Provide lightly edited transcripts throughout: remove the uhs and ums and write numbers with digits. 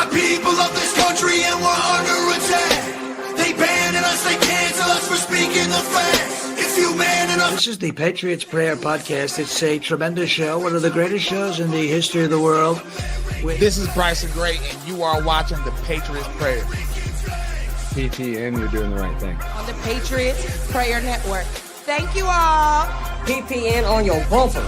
people of this country and we're under attack. They banning us, they cancel us for speaking the facts. If you man enough. This is the Patriots Prayer Podcast. It's a tremendous show, one of the greatest shows in the history of the world. This is Bryson Gray, and you are watching the Patriots Prayer. PTN, you're doing the right thing. On the Patriots Prayer Network. Thank you all. PPN on your bumper.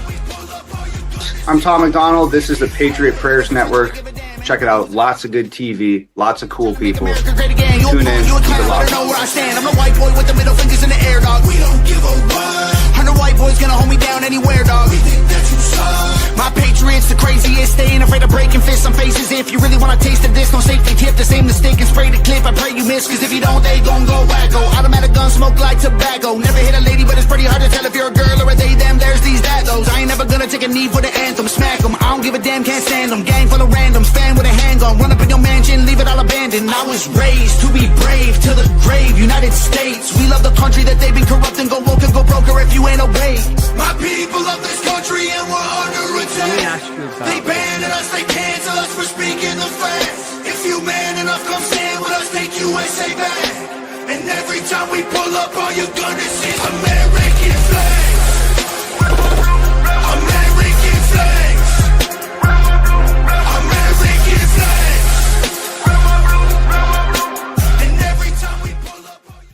I'm Tom McDonald. This is the Patriot Prayers Network. Check it out. Lots of good TV. Lots of cool people. Tune in. Keep it locked. I'm the white boy with the middle fingers in the air, dog. We don't give a what. 100 white boys gonna hold me down anywhere, dog. We think that you suck. My Patriots the craziest. They ain't afraid of breaking fists on faces. If you really wanna taste of this, no safety tip. The same mistake and spray the clip. I pray you miss, cause if you don't, they gon' go wacko. Automatic gun smoke like tobacco. Never hit a lady, but it's pretty hard to tell if you're a girl or a they, them. There's these, that, those. I ain't never gonna take a knee for the anthem. Smack them. I don't give a damn, can't stand them. Gang full of randoms. Fan with a handgun. Run up in your mansion, leave it all abandoned. I was raised to be brave to the grave. United States, we love the country that they've been corrupting. Go woke and go broker if you ain't obeyed. My people of this country and we're under attack. They banning us, they cancel us for speaking the facts. If you man enough, come stand with us, take USA back. And every time we pull up, all you're gonna see is American flags. American flags. American flags. And every time we pull up, all you...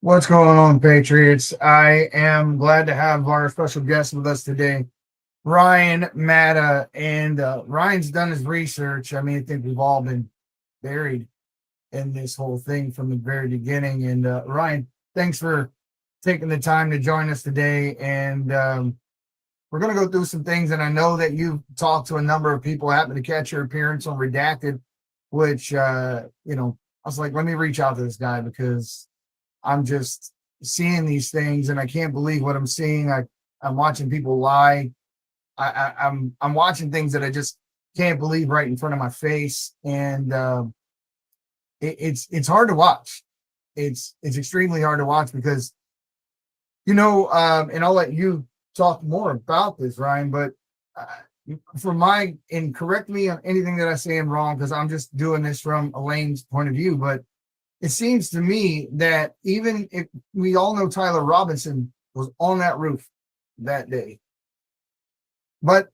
What's going on, Patriots? I am glad to have our special guest with us today, Ryan Matta. And Ryan's done his research. I mean, I think we've all been buried in this whole thing from the very beginning. And Ryan, thanks for taking the time to join us today. And we're going to go through some things. And I know that you've talked to a number of people, happened to catch your appearance on Redacted, which, I was like, let me reach out to this guy because I'm just seeing these things and I can't believe what I'm seeing. I'm watching people lie. I'm watching things that I just can't believe right in front of my face. And it's hard to watch. It's extremely hard to watch because, and I'll let you talk more about this, Ryan, but and correct me on anything that I say I'm wrong, because I'm just doing this from Elaine's point of view, but it seems to me that even if we all know Tyler Robinson was on that roof that day, but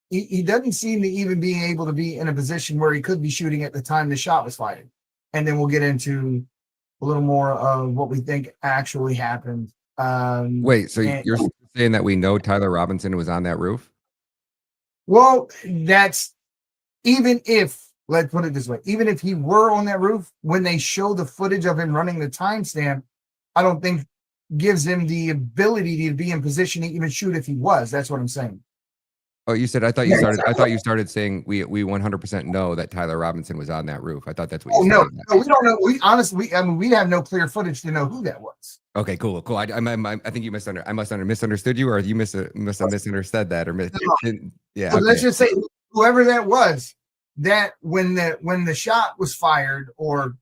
he doesn't seem to even be able to be in a position where he could be shooting at the time the shot was fired. And then we'll get into a little more of what we think actually happened. Wait, so you're saying that we know Tyler Robinson was on that roof? Well, that's even if, let's put it this way, even if he were on that roof, when they show the footage of him running the timestamp, I don't think gives him the ability to be in position to even shoot if he was. That's what I'm saying. Oh, you said, I thought you started saying we 100% know that Tyler Robinson was on that roof. I thought that's what you said. No, we don't know. We honestly, we have no clear footage to know who that was. Okay, cool. I think you misunderstood you, or you misunderstood that, or yeah. So let's just say whoever that was, that when the shot was fired or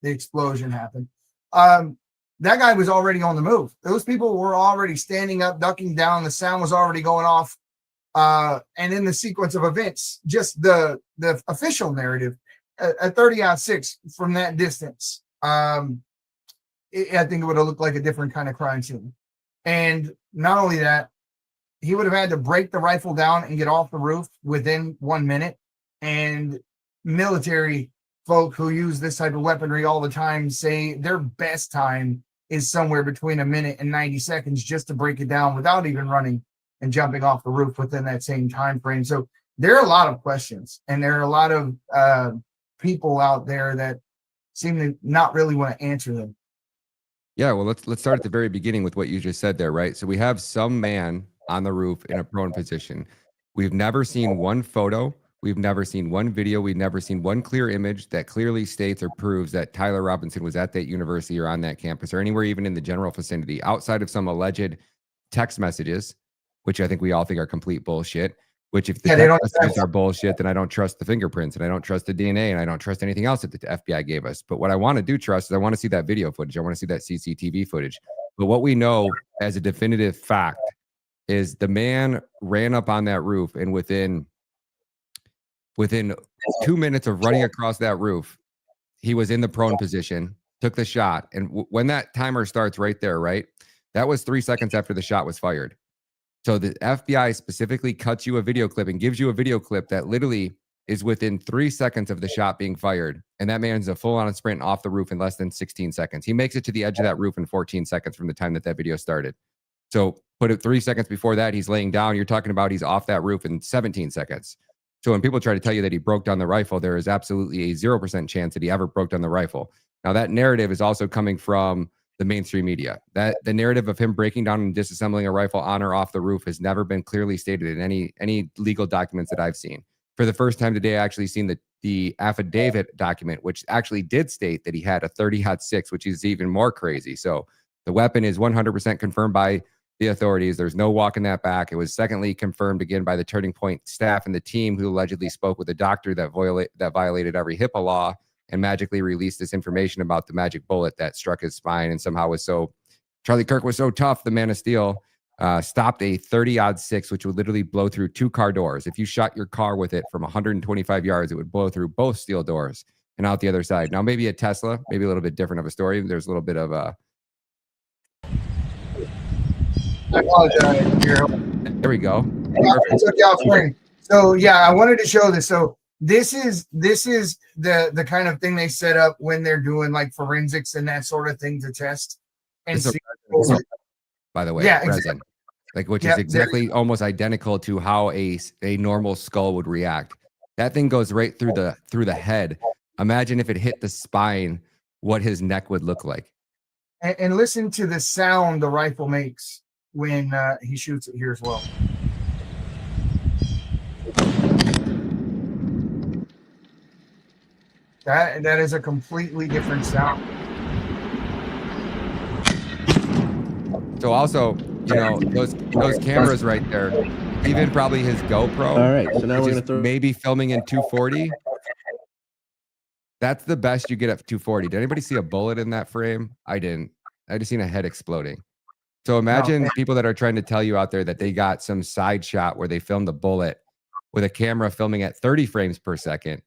the explosion happened, that guy was already on the move. Those people were already standing up, ducking down. The sound was already going off. And in the sequence of events, just the official narrative, at 30-6 from that distance, I think it would have looked like a different kind of crime scene. And not only that, he would have had to break the rifle down and get off the roof within 1 minute. And military folk who use this type of weaponry all the time say their best time is somewhere between a minute and 90 seconds just to break it down without even running and jumping off the roof within that same time frame. So there are a lot of questions, and there are a lot of people out there that seem to not really want to answer them. Yeah, well, let's start at the very beginning with what you just said there, right? So we have some man on the roof in a prone position. We've never seen one photo. We've never seen one video. We've never seen one clear image that clearly states or proves that Tyler Robinson was at that university or on that campus or anywhere even in the general vicinity, outside of some alleged text messages, which I think we all think are complete bullshit. Which if the text messages are bullshit, then I don't trust the fingerprints and I don't trust the DNA and I don't trust anything else that the FBI gave us. But what I want to do trust is I want to see that video footage. I want to see that CCTV footage. But what we know as a definitive fact is the man ran up on that roof, and within 2 minutes of running across that roof, he was in the prone position, took the shot. And when that timer starts right there, right, that was 3 seconds after the shot was fired. So the FBI specifically cuts you a video clip and gives you a video clip that literally is within 3 seconds of the shot being fired. And that man's a full-on sprint off the roof in less than 16 seconds. He makes it to the edge of that roof in 14 seconds from the time that video started. So put it 3 seconds before that, he's laying down. You're talking about he's off that roof in 17 seconds. So when people try to tell you that he broke down the rifle, there is absolutely a 0% chance that he ever broke down the rifle. Now, that narrative is also coming from the mainstream media. That the narrative of him breaking down and disassembling a rifle on or off the roof has never been clearly stated in any legal documents that I've seen. For the first time today, I actually seen the affidavit document, which actually did state that he had a 30-06, which is even more crazy. So the weapon is 100% confirmed by the authorities. There's no walking that back. It was secondly confirmed again by the Turning Point staff and the team who allegedly spoke with a doctor that violated every HIPAA law and magically released this information about the magic bullet that struck his spine and somehow was so Charlie Kirk was so tough, the Man of Steel stopped a 30-06, which would literally blow through 2 car doors. If you shot your car with it from 125 yards, it would blow through both steel doors and out the other side. Now, maybe a Tesla, maybe a little bit different of a story. There's a little bit of a I apologize. There we go. So yeah, I wanted to show this. So this is the kind of thing they set up when they're doing like forensics and that sort of thing to test and see. By the way, yeah, resin, exactly. like which is exactly almost identical to how a normal skull would react. That thing goes right through the head. Imagine if it hit the spine, what his neck would look like. And listen to the sound the rifle makes when he shoots it here as well. That is a completely different sound. So also, you know, those cameras right there, even probably his GoPro. All right, so now we're gonna throw maybe filming in 240. That's the best you get at 240. Did anybody see a bullet in that frame? I didn't. I just seen a head exploding. So imagine people that are trying to tell you out there that they got some side shot where they filmed the bullet with a camera filming at 30 frames per second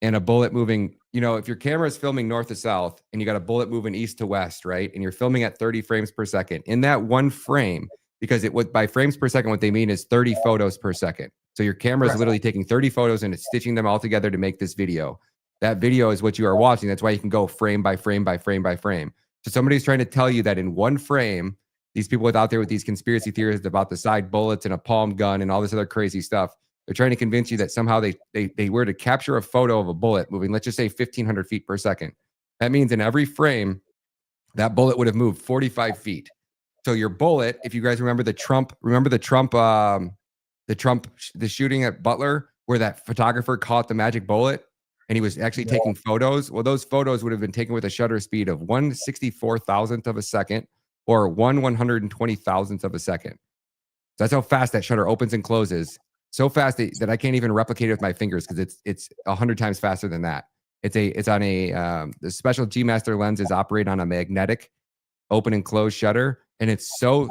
and a bullet moving. You know, if your camera is filming north to south and you got a bullet moving east to west, right? And you're filming at 30 frames per second in that one frame, because by frames per second, what they mean is 30 photos per second. So your camera is literally taking 30 photos and it's stitching them all together to make this video. That video is what you are watching. That's why you can go frame by frame by frame by frame. So somebody's trying to tell you that in one frame, these people out there with these conspiracy theories about the side bullets and a palm gun and all this other crazy stuff, they're trying to convince you that somehow they were to capture a photo of a bullet moving, let's just say 1,500 feet per second. That means in every frame, that bullet would have moved 45 feet. So your bullet, if you guys remember the shooting at Butler, where that photographer caught the magic bullet and he was actually taking photos. Well, those photos would have been taken with a shutter speed of 1/64,000th of a second or 1/120,000th of a second. So that's how fast that shutter opens and closes. So fast that I can't even replicate it with my fingers because it's 100 times faster than that. It's on the special G Master lenses operate on a magnetic open and close shutter, and it's so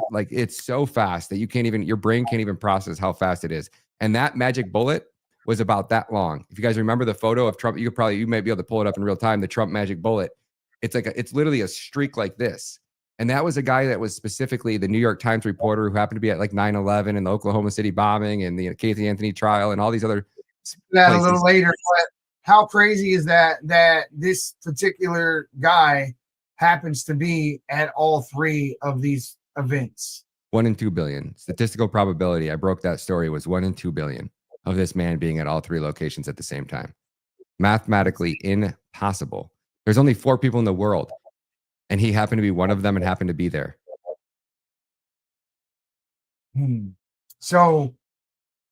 fast that your brain can't even process how fast it is. And that magic bullet was about that long. If you guys remember the photo of Trump, you may be able to pull it up in real time. The Trump magic bullet, it's literally a streak like this. And that was a guy that was specifically the New York Times reporter who happened to be at like 9/11 and the Oklahoma City bombing and the Casey Anthony trial and all these other that a little later. But how crazy is that this particular guy happens to be at all 3 of these events? 1 in 2 billion. Statistical probability, I broke that story, was 1 in 2 billion of this man being at all 3 locations at the same time. Mathematically impossible. There's only 4 people in the world. And he happened to be one of them and happened to be there. So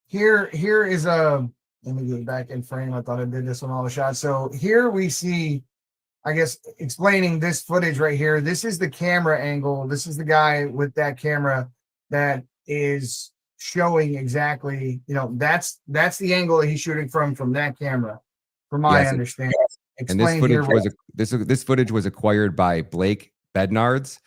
here is let me get back in frame. I thought I did this on all the shots. So here we see, I guess, explaining this footage right here. This is the camera angle. This is the guy with that camera that is showing exactly, that's the angle that he's shooting from that camera, from my understanding. And this footage was acquired by Blake Bednards,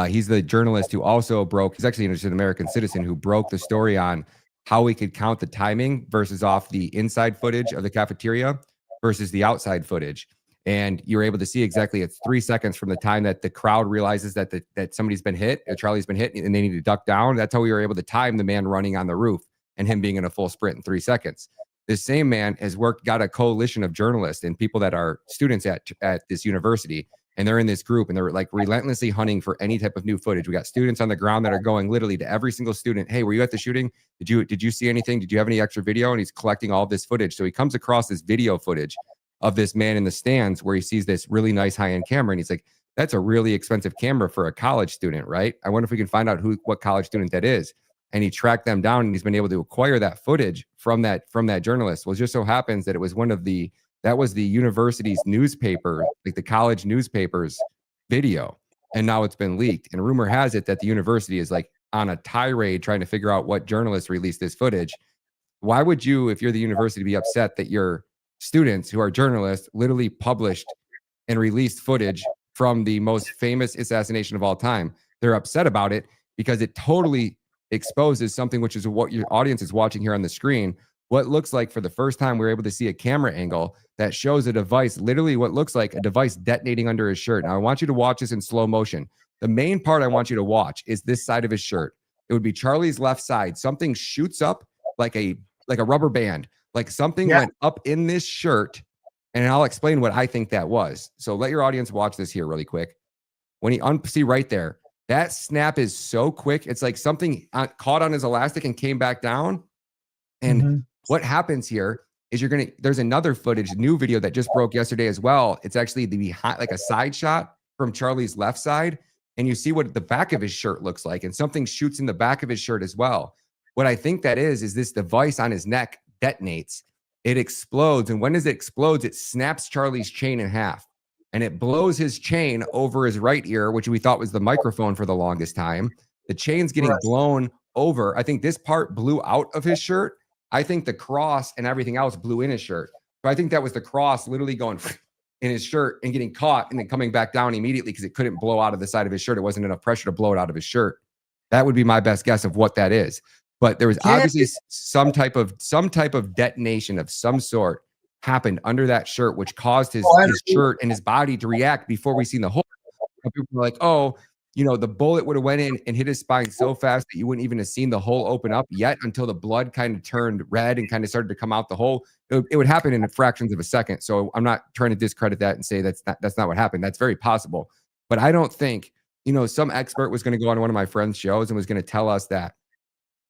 He's the journalist who also he's actually an American citizen who broke the story on how we could count the timing versus off the inside footage of the cafeteria versus the outside footage. And you're able to see exactly it's 3 seconds from the time that the crowd realizes that that somebody's been hit, Charlie's been hit, and they need to duck down. That's how we were able to time the man running on the roof and him being in a full sprint in 3 seconds. This same man has got a coalition of journalists and people that are students at this university. And they're in this group and they're like relentlessly hunting for any type of new footage. We got students on the ground that are going literally to every single student. Hey, were you at the shooting? Did you see anything? Did you have any extra video? And he's collecting all this footage. So he comes across this video footage of this man in the stands where he sees this really nice high-end camera. And he's like, that's a really expensive camera for a college student, right? I wonder if we can find out what college student that is. And he tracked them down and he's been able to acquire that footage from that journalist. Well, it just so happens that it was that was the university's newspaper, like the college newspaper's video. And now it's been leaked. And rumor has it that the university is like on a tirade trying to figure out what journalists released this footage. Why would you, if you're the university, be upset that your students who are journalists literally published and released footage from the most famous assassination of all time? They're upset about it because it totally exposes something, which is what your audience is watching here on the screen. What looks like for the first time, we're able to see a camera angle that shows a device, literally what looks like a device detonating under his shirt. Now, I want you to watch this in slow motion. The main part I want you to watch is this side of his shirt. It would be Charlie's left side. Something shoots up like a rubber band, like something went up in this shirt. And I'll explain what I think that was. So let your audience watch this here really quick. When he see right there, that snap is so quick. It's like something caught on his elastic and came back down. And what happens here is there's another footage, new video that just broke yesterday as well. It's actually the behind, like a side shot from Charlie's left side. And you see what the back of his shirt looks like. And something shoots in the back of his shirt as well. What I think that is this device on his neck detonates. It explodes. And when it explodes, it snaps Charlie's chain in half. And it blows his chain over his right ear, which we thought was the microphone for the longest time. The chain's getting blown over. I think this part blew out of his shirt. I think the cross and everything else blew in his shirt. So I think that was the cross literally going in his shirt and getting caught and then coming back down immediately because it couldn't blow out of the side of his shirt. It wasn't enough pressure to blow it out of his shirt. That would be my best guess of what that is. But there was obviously some type of detonation of some sort happened under that shirt, which caused his shirt and his body to react before we seen the hole. People were like, oh, the bullet would have went in and hit his spine so fast that you wouldn't even have seen the hole open up yet until the blood kind of turned red and kind of started to come out the hole. It would happen in fractions of a second. So I'm not trying to discredit that and say that's not what happened. That's very possible. But I don't think, some expert was going to go on one of my friend's shows and was going to tell us that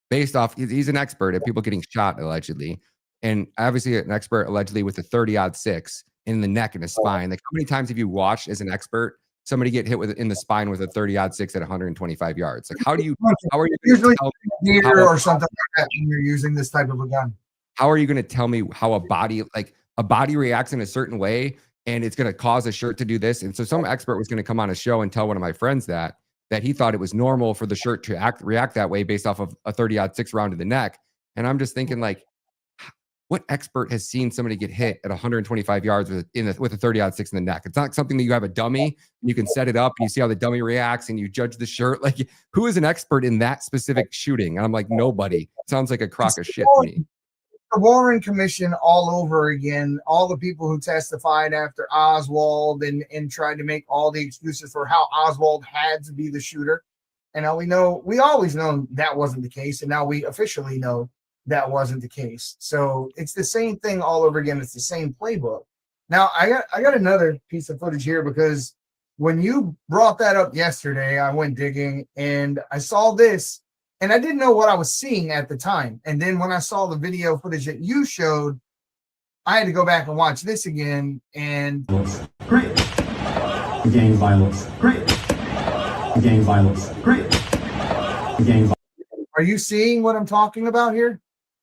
based off, he's an expert at people getting shot allegedly. And obviously an expert allegedly with a 30-06 in the neck and the spine. Like how many times have you watched as an expert somebody get hit in the spine with a 30-06 at 125 yards? Like how are you usually or something like that when you're using this type of a gun? How are you going to tell me how a body reacts in a certain way and it's going to cause a shirt to do this? And so some expert was going to come on a show and tell one of my friends that he thought it was normal for the shirt to react that way based off of a 30-06 round to the neck. And I'm just thinking like, what expert has seen somebody get hit at 125 yards with a 30-06 in the neck? It's not something that you have a dummy and you can set it up and you see how the dummy reacts and you judge the shirt. Like, who is an expert in that specific shooting? And I'm like, nobody. Sounds like a crock of shit to me. The Warren Commission all over again. All the people who testified after Oswald and tried to make all the excuses for how Oswald had to be the shooter. And now we always know that wasn't the case. And now we officially know that wasn't the case. So it's the same thing all over again. It's the same playbook. Now I got another piece of footage here because when you brought that up yesterday, I went digging and I saw this and I didn't know what I was seeing at the time. And then when I saw the video footage that you showed, I had to go back and watch this again. And great. Gang violence. Great. Gang violence. Great. Gang violence. Are you seeing what I'm talking about here?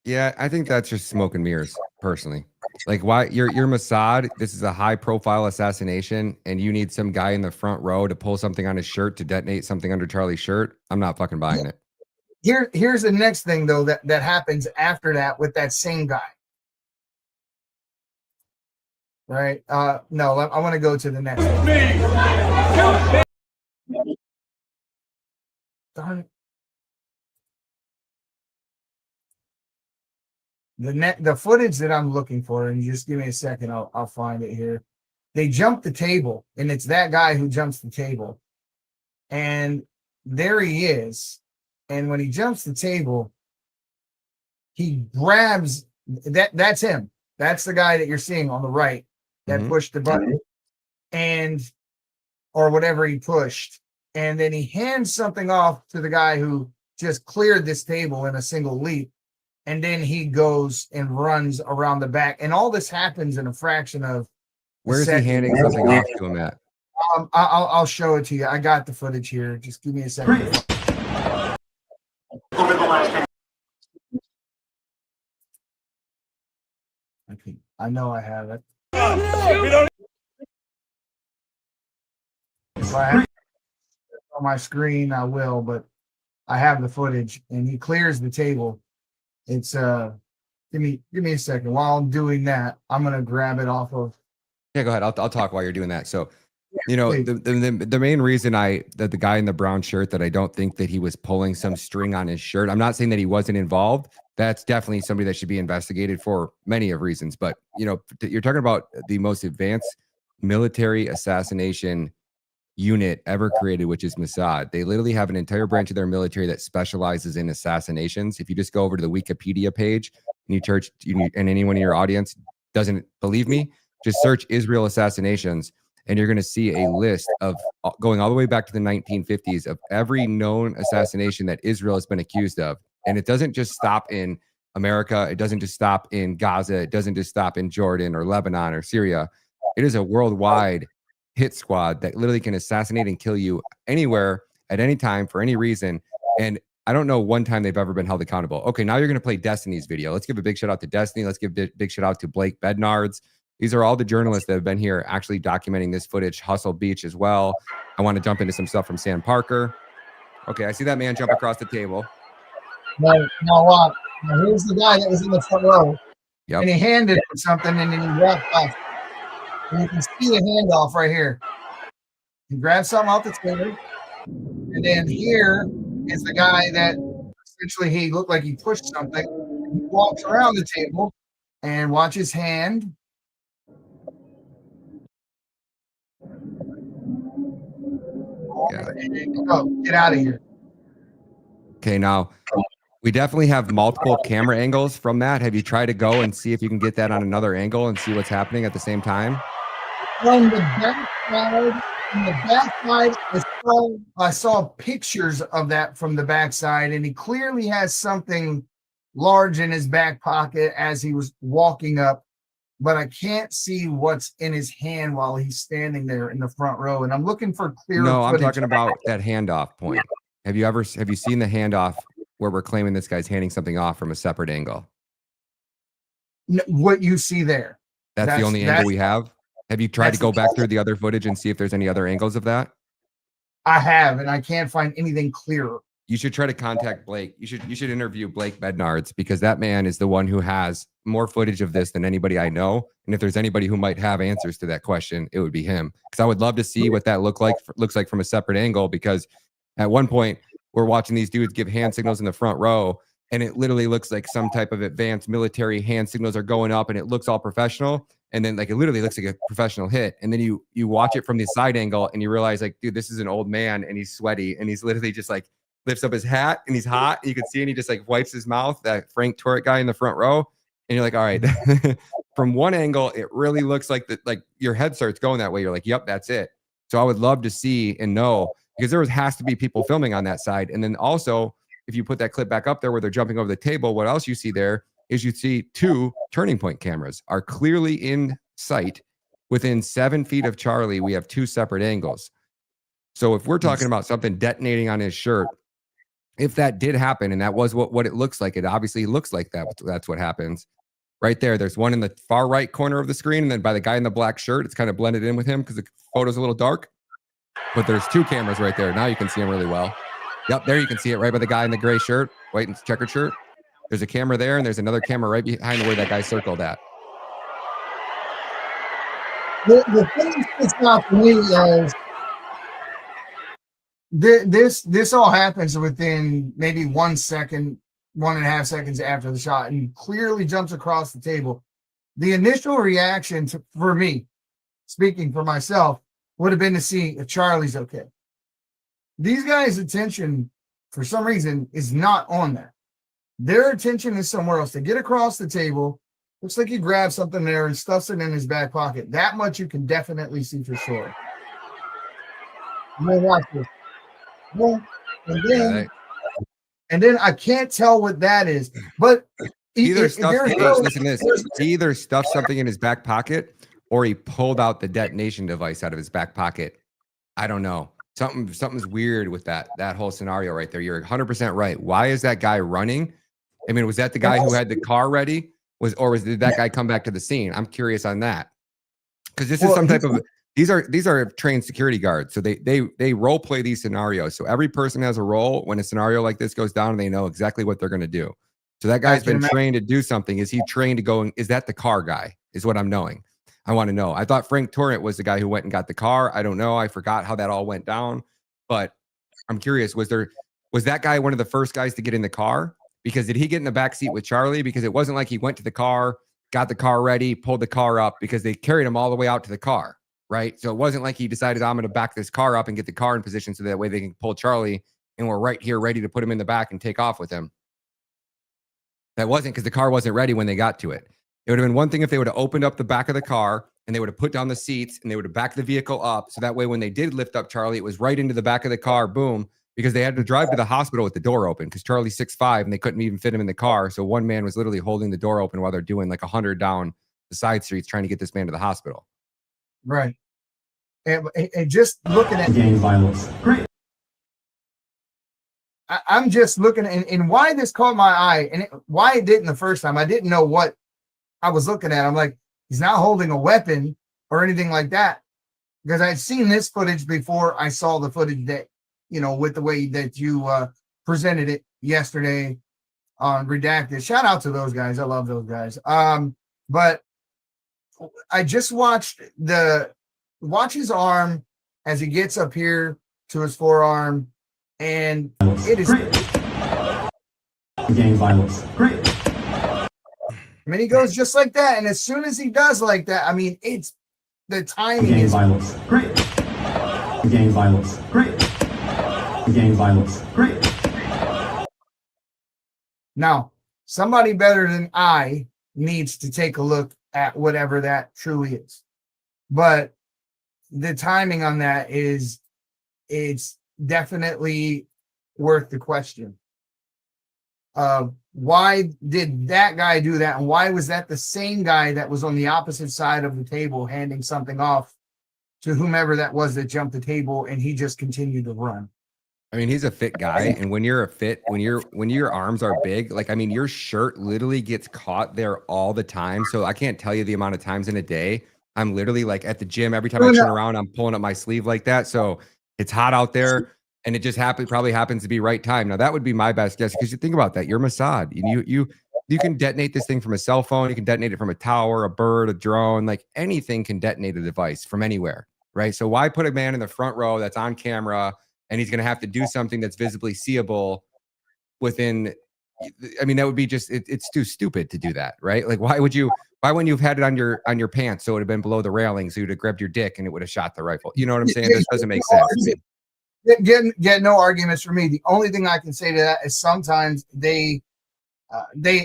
Yeah, I think that's just smoke and mirrors, personally. Like, why you're Mossad? This is a high-profile assassination, and you need some guy in the front row to pull something on his shirt to detonate something under Charlie's shirt. I'm not fucking buying it. Here's the next thing though that happens after that with that same guy. Right? No, I want to go to the next one. darn it. The footage that I'm looking for, and just give me a second, I'll find it here. They jump the table, and it's that guy who jumps the table. And there he is. And when he jumps the table, he grabs that's him. That's the guy that you're seeing on the right that pushed the button or whatever he pushed. And then he hands something off to the guy who just cleared this table in a single leap. And then he goes and runs around the back. And all this happens in a fraction of Where is he handing something off to him at? I'll show it to you. I got the footage here. Just give me a second. I know I have it. If I have it on my screen, I will, but I have the footage, and he clears the table. It's give me a second. While I'm doing that, I'm gonna grab it off of. Yeah, go ahead. I'll talk while you're doing that. So, the main reason that the guy in the brown shirt, that I don't think that he was pulling some string on his shirt. I'm not saying that he wasn't involved. That's definitely somebody that should be investigated for many of reasons. But you're talking about the most advanced military assassination unit ever created, which is Mossad. They literally have an entire branch of their military that specializes in assassinations. If you just go over to the Wikipedia page and and anyone in your audience doesn't believe me, just search Israel assassinations, and you're going to see a list of going all the way back to the 1950s of every known assassination that Israel has been accused of. And it doesn't just stop in America. It doesn't just stop in Gaza. It doesn't just stop in Jordan or Lebanon or Syria. It is a worldwide hit squad that literally can assassinate and kill you anywhere at any time for any reason. And I don't know one time they've ever been held accountable. Okay, now you're going to play Destiny's video. Let's give a big shout out to Destiny. Let's give a big shout out to Blake Bednards. These are all the journalists that have been here actually documenting this footage. Hustle Beach as well. I want to jump into some stuff from Sam Parker. Okay, I see that man jump across the table. Now here's the guy that was in the front row. Yep. And he handed him something, and then he walked off. And you can see the handoff right here. He grabbed something off the table. And then here is the guy that essentially he looked like he pushed something. He walks around the table and watch his hand. Yeah. Oh, get out of here. Okay, now we definitely have multiple camera angles from that. Have you tried to go and see if you can get that on another angle and see what's happening at the same time? On the backside, I saw pictures of that from the backside, and he clearly has something large in his back pocket as he was walking up, but I can't see what's in his hand while he's standing there in the front row. And I'm looking for clear. No, I'm talking about that handoff point. Have you seen the handoff where we're claiming this guy's handing something off from a separate angle? No, what you see there. That's the only angle we have. Have you tried to go back through the other footage and see if there's any other angles of that? I have, and I can't find anything clearer. You should try to contact Blake. You should interview Blake Bednards, because that man is the one who has more footage of this than anybody I know. And if there's anybody who might have answers to that question, it would be him. Because I would love to see what that looks like from a separate angle, because at one point we're watching these dudes give hand signals in the front row, and it literally looks like some type of advanced military hand signals are going up, and it looks all professional. And then it literally looks like a professional hit. And then you watch it from the side angle and you realize dude, this is an old man, and he's sweaty, and he's literally just lifts up his hat, and he's hot. And you can see, and he just wipes his mouth, that Frank Turek guy in the front row. And you're like, all right, from one angle, it really looks like your head starts going that way. You're like, yep, that's it. So I would love to see and know, because there has to be people filming on that side. And then also, if you put that clip back up there where they're jumping over the table, what else you see there is you see two turning point cameras are clearly in sight. Within 7 feet of Charlie, we have two separate angles. So if we're talking about something detonating on his shirt, if that did happen, and that was what it looks like, it obviously looks like that's what happens. Right there, there's one in the far right corner of the screen, and then by the guy in the black shirt, it's kind of blended in with him because the photo's a little dark. But there's two cameras right there. Now you can see him really well. Yep, there you can see it right by the guy in the gray shirt, white and checkered shirt. There's a camera there, and there's another camera right behind where that guy circled at. The thing that sticks out for me is This all happens within maybe 1 second, 1.5 seconds after the shot, and clearly jumps across the table. The initial reaction for me, speaking for myself, would have been to see if Charlie's okay. These guys' attention, for some reason, is not on that. Their attention is somewhere else. They get across the table. Looks like he grabs something there and stuffs it in his back pocket. That much you can definitely see for sure. Watch this. And then I can't tell what that is, but He either stuffed something in his back pocket, or he pulled out the detonation device out of his back pocket. I don't know. Something's weird with that whole scenario right there. You're 100% right. Why is that guy running? I mean, was that the guy who had the car ready? Did that guy come back to the scene? I'm curious on that, because this is some type of. These are trained security guards, so they role play these scenarios. So every person has a role when a scenario like this goes down, and they know exactly what they're going to do. So that guy's been trained to do something. Is he trained to go? Is that the car guy? Is what I'm knowing. I want to know. I thought Frank Torrent was the guy who went and got the car. I don't know. I forgot how that all went down, but I'm curious. Was that guy one of the first guys to get in the car? Because did he get in the back seat with Charlie? Because it wasn't like he went to the car, got the car ready, pulled the car up, because they carried him all the way out to the car. Right. So it wasn't like he decided, I'm going to back this car up and get the car in position so that way they can pull Charlie and we're right here ready to put him in the back and take off with him. That wasn't, because the car wasn't ready when they got to it. It would have been one thing if they would have opened up the back of the car and they would have put down the seats and they would have backed the vehicle up. So that way, when they did lift up Charlie, it was right into the back of the car. Boom. Because they had to drive to the hospital with the door open, because Charlie's 6'5" and they couldn't even fit him in the car. So one man was literally holding the door open while they're doing like 100 down the side streets trying to get this man to the hospital. Right. And just looking at gang violence. Great. I'm just looking at, and why this caught my eye, and why it didn't the first time. I didn't know what I was looking at. I'm like, he's not holding a weapon or anything like that, because I'd seen this footage before I saw the footage that, with the way that you presented it yesterday on Redacted. Shout out to those guys. I love those guys. But I just watch his arm as he gets up here to his forearm, and it is great. Gang violence. Great. I mean, he goes just like that, and as soon as he does like that, I mean, it's the timing. Gang violence. Great. Gang violence. Great. Gang violence. Great. Now, somebody better than I needs to take a look at whatever that truly is, but the timing on that it's definitely worth the question. Why did that guy do that? And why was that the same guy that was on the opposite side of the table handing something off to whomever that was that jumped the table, and he just continued to run? I mean, he's a fit guy. And when you're when your arms are big, like, I mean, your shirt literally gets caught there all the time. So I can't tell you the amount of times in a day I'm literally like at the gym. Every time I turn around, I'm pulling up my sleeve like that. So it's hot out there, and it just probably happens to be right time. Now that would be my best guess, because you think about that, you're Mossad. You can detonate this thing from a cell phone. You can detonate it from a tower, a bird, a drone, like anything can detonate a device from anywhere, right? So why put a man in the front row that's on camera, and he's going to have to do something that's visibly seeable within? I mean, that would be just it's too stupid to do that, right? Like, why wouldn't you have had it on your pants so it would have been below the railing, so you'd have grabbed your dick and it would have shot the rifle? You know what I'm saying? This doesn't make sense. Get no arguments from me. The only thing I can say to that is sometimes they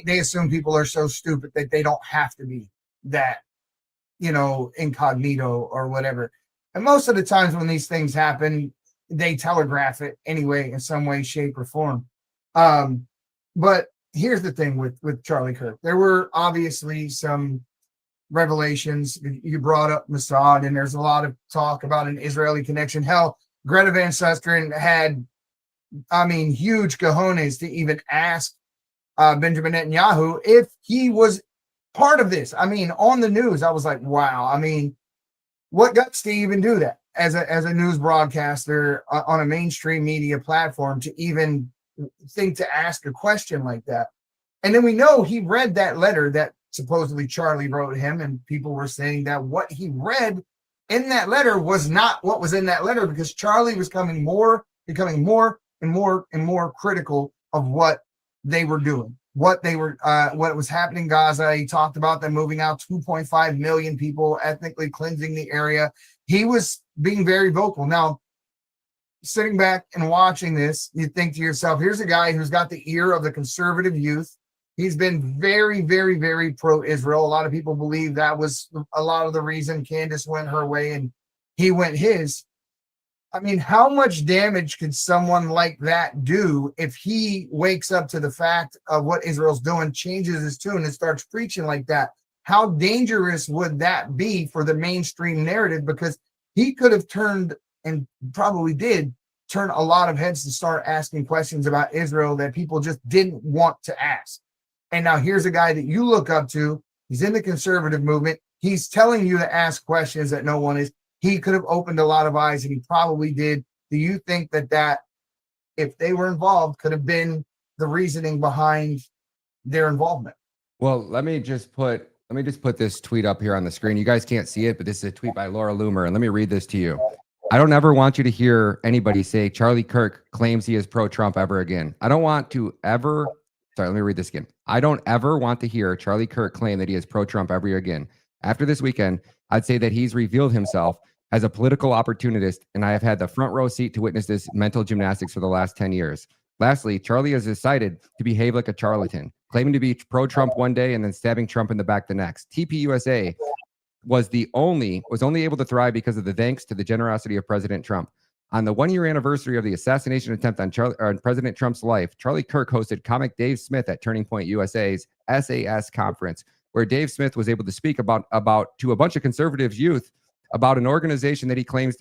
assume people are so stupid that they don't have to be that, incognito or whatever. And most of the times when these things happen, they telegraph it anyway in some way, shape, or form. But here's the thing with Charlie Kirk. There were obviously some revelations. You brought up Mossad, and there's a lot of talk about an Israeli connection. Hell, Greta Van Susteren had, huge cojones to even ask Benjamin Netanyahu if he was part of this. I mean, on the news, I was like, wow. I mean, what guts to even do that as a news broadcaster on a mainstream media platform, to even think to ask a question like that? And then we know he read that letter that supposedly Charlie wrote him, and people were saying that what he read in that letter was not what was in that letter, because Charlie was coming more becoming more and more and more critical of what they were doing, what was happening in Gaza. He talked about them moving out 2.5 million people, ethnically cleansing the area. He was being very vocal. Now, sitting back and watching this, you think to yourself, here's a guy who's got the ear of the conservative youth. He's been very, very, very pro-Israel. A lot of people believe that was a lot of the reason Candace went her way and he went his. I mean, how much damage could someone like that do if he wakes up to the fact of what Israel's doing, changes his tune, and starts preaching like that? How dangerous would that be for the mainstream narrative? Because he could have turned, and probably did, turn a lot of heads to start asking questions about Israel that people just didn't want to ask. And now here's a guy that you look up to. He's in the conservative movement. He's telling you to ask questions that no one is. He could have opened a lot of eyes, and he probably did. Do you think that if they were involved, could have been the reasoning behind their involvement? Well, let me just put this tweet up here on the screen. You guys can't see it, but this is a tweet by Laura Loomer, and let me read this to you. I don't ever want you to hear anybody say Charlie Kirk claims he is pro-Trump ever again. I don't want to ever. Sorry, let me read this again. I don't ever want to hear Charlie Kirk claim that he is pro-Trump ever again. After this weekend, I'd say that he's revealed himself as a political opportunist, and I have had the front row seat to witness this mental gymnastics for the last 10 years. Lastly, Charlie has decided to behave like a charlatan, claiming to be pro-Trump one day and then stabbing Trump in the back the next. TPUSA was only able to thrive because of the thanks to the generosity of President Trump. On the 1-year anniversary of the assassination attempt on President Trump's life, Charlie Kirk hosted comic Dave Smith at Turning Point USA's SAS conference, where Dave Smith was able to speak about to a bunch of conservative youth about an organization that he claims,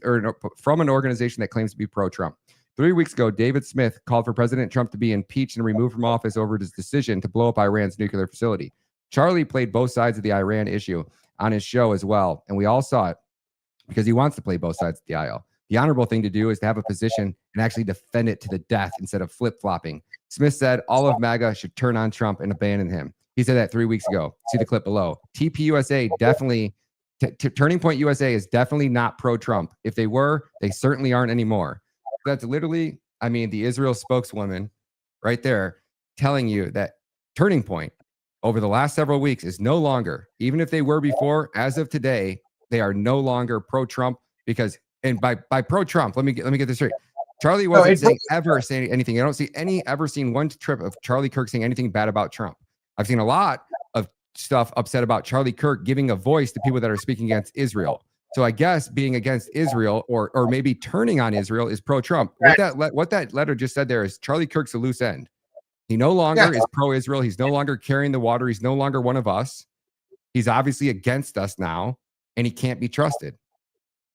from an organization that claims to be pro-Trump. 3 weeks ago, David Smith called for President Trump to be impeached and removed from office over his decision to blow up Iran's nuclear facility. Charlie played both sides of the Iran issue on his show as well, and we all saw it because he wants to play both sides of the aisle. The honorable thing to do is to have a position and actually defend it to the death instead of flip-flopping. Smith said all of MAGA should turn on Trump and abandon him. He said that 3 weeks ago. See the clip below. TPUSA definitely, Turning Point USA is definitely not pro-Trump. If they were, they certainly aren't anymore. That's literally, I mean, the Israel spokeswoman right there telling you that Turning Point over the last several weeks is no longer, even if they were before, as of today, they are no longer pro-Trump because, and by pro-Trump, let me get this straight. Charlie wasn't saying anything. I don't ever seen one trip of Charlie Kirk saying anything bad about Trump. I've seen a lot of stuff upset about Charlie Kirk giving a voice to people that are speaking against Israel. So I guess being against Israel or maybe turning on Israel is pro-Trump. What that letter just said there is Charlie Kirk's a loose end. He no longer is pro-Israel. He's no longer carrying the water. He's no longer one of us. He's obviously against us now, and he can't be trusted.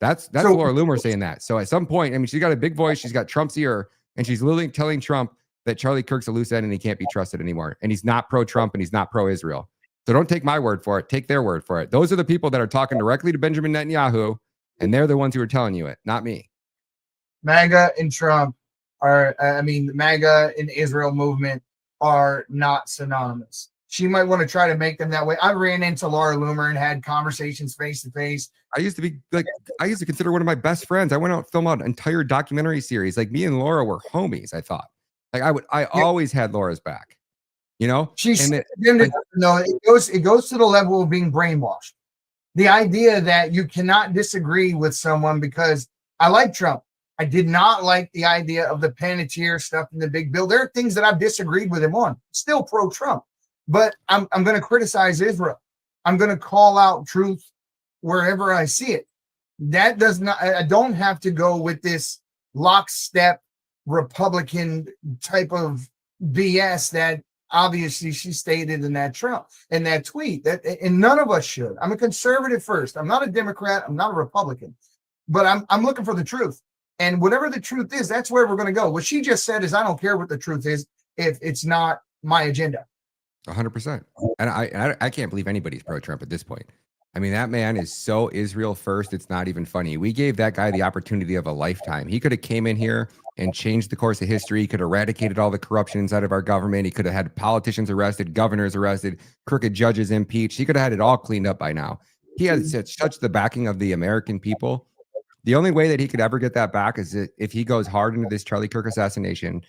That's Laura Loomer saying that. So at some point, I mean, she's got a big voice. She's got Trump's ear, and she's literally telling Trump that Charlie Kirk's a loose end and he can't be trusted anymore. And he's not pro-Trump and he's not pro-Israel. So don't take my word for it. Take their word for it. Those are the people that are talking directly to Benjamin Netanyahu, and they're the ones who are telling you it, not me. MAGA and Trump the MAGA and Israel movement are not synonymous. She might want to try to make them that way. I ran into Laura Loomer and had conversations face to face. I used to consider one of my best friends. I went out and filmed out an entire documentary series. Like me and Laura were homies, I thought. Like I always had Laura's back. You know? It goes to the level of being brainwashed. The idea that you cannot disagree with someone because I like Trump. I did not like the idea of the Panettiere stuff in the big bill. There are things that I've disagreed with him on. Still pro-Trump. But I'm going to criticize Israel. I'm going to call out truth wherever I see it. That does not, I don't have to go with this lockstep Republican type of BS that obviously she stated in that tweet, and none of us should. I'm a conservative first. I'm not a Democrat. I'm not a Republican, but I'm looking for the truth. And whatever the truth is, that's where we're going to go. What she just said is, I don't care what the truth is if it's not my agenda. 100%. And I can't believe anybody's pro-Trump at this point. I mean, that man is so Israel first, it's not even funny. We gave that guy the opportunity of a lifetime. He could have came in here and changed the course of history. He could have eradicated all the corruption inside of our government. He could have had politicians arrested, governors arrested, crooked judges impeached. He could have had it all cleaned up by now. He has such the backing of the American people The only way that he could ever get that back is if he goes hard into this Charlie Kirk assassination,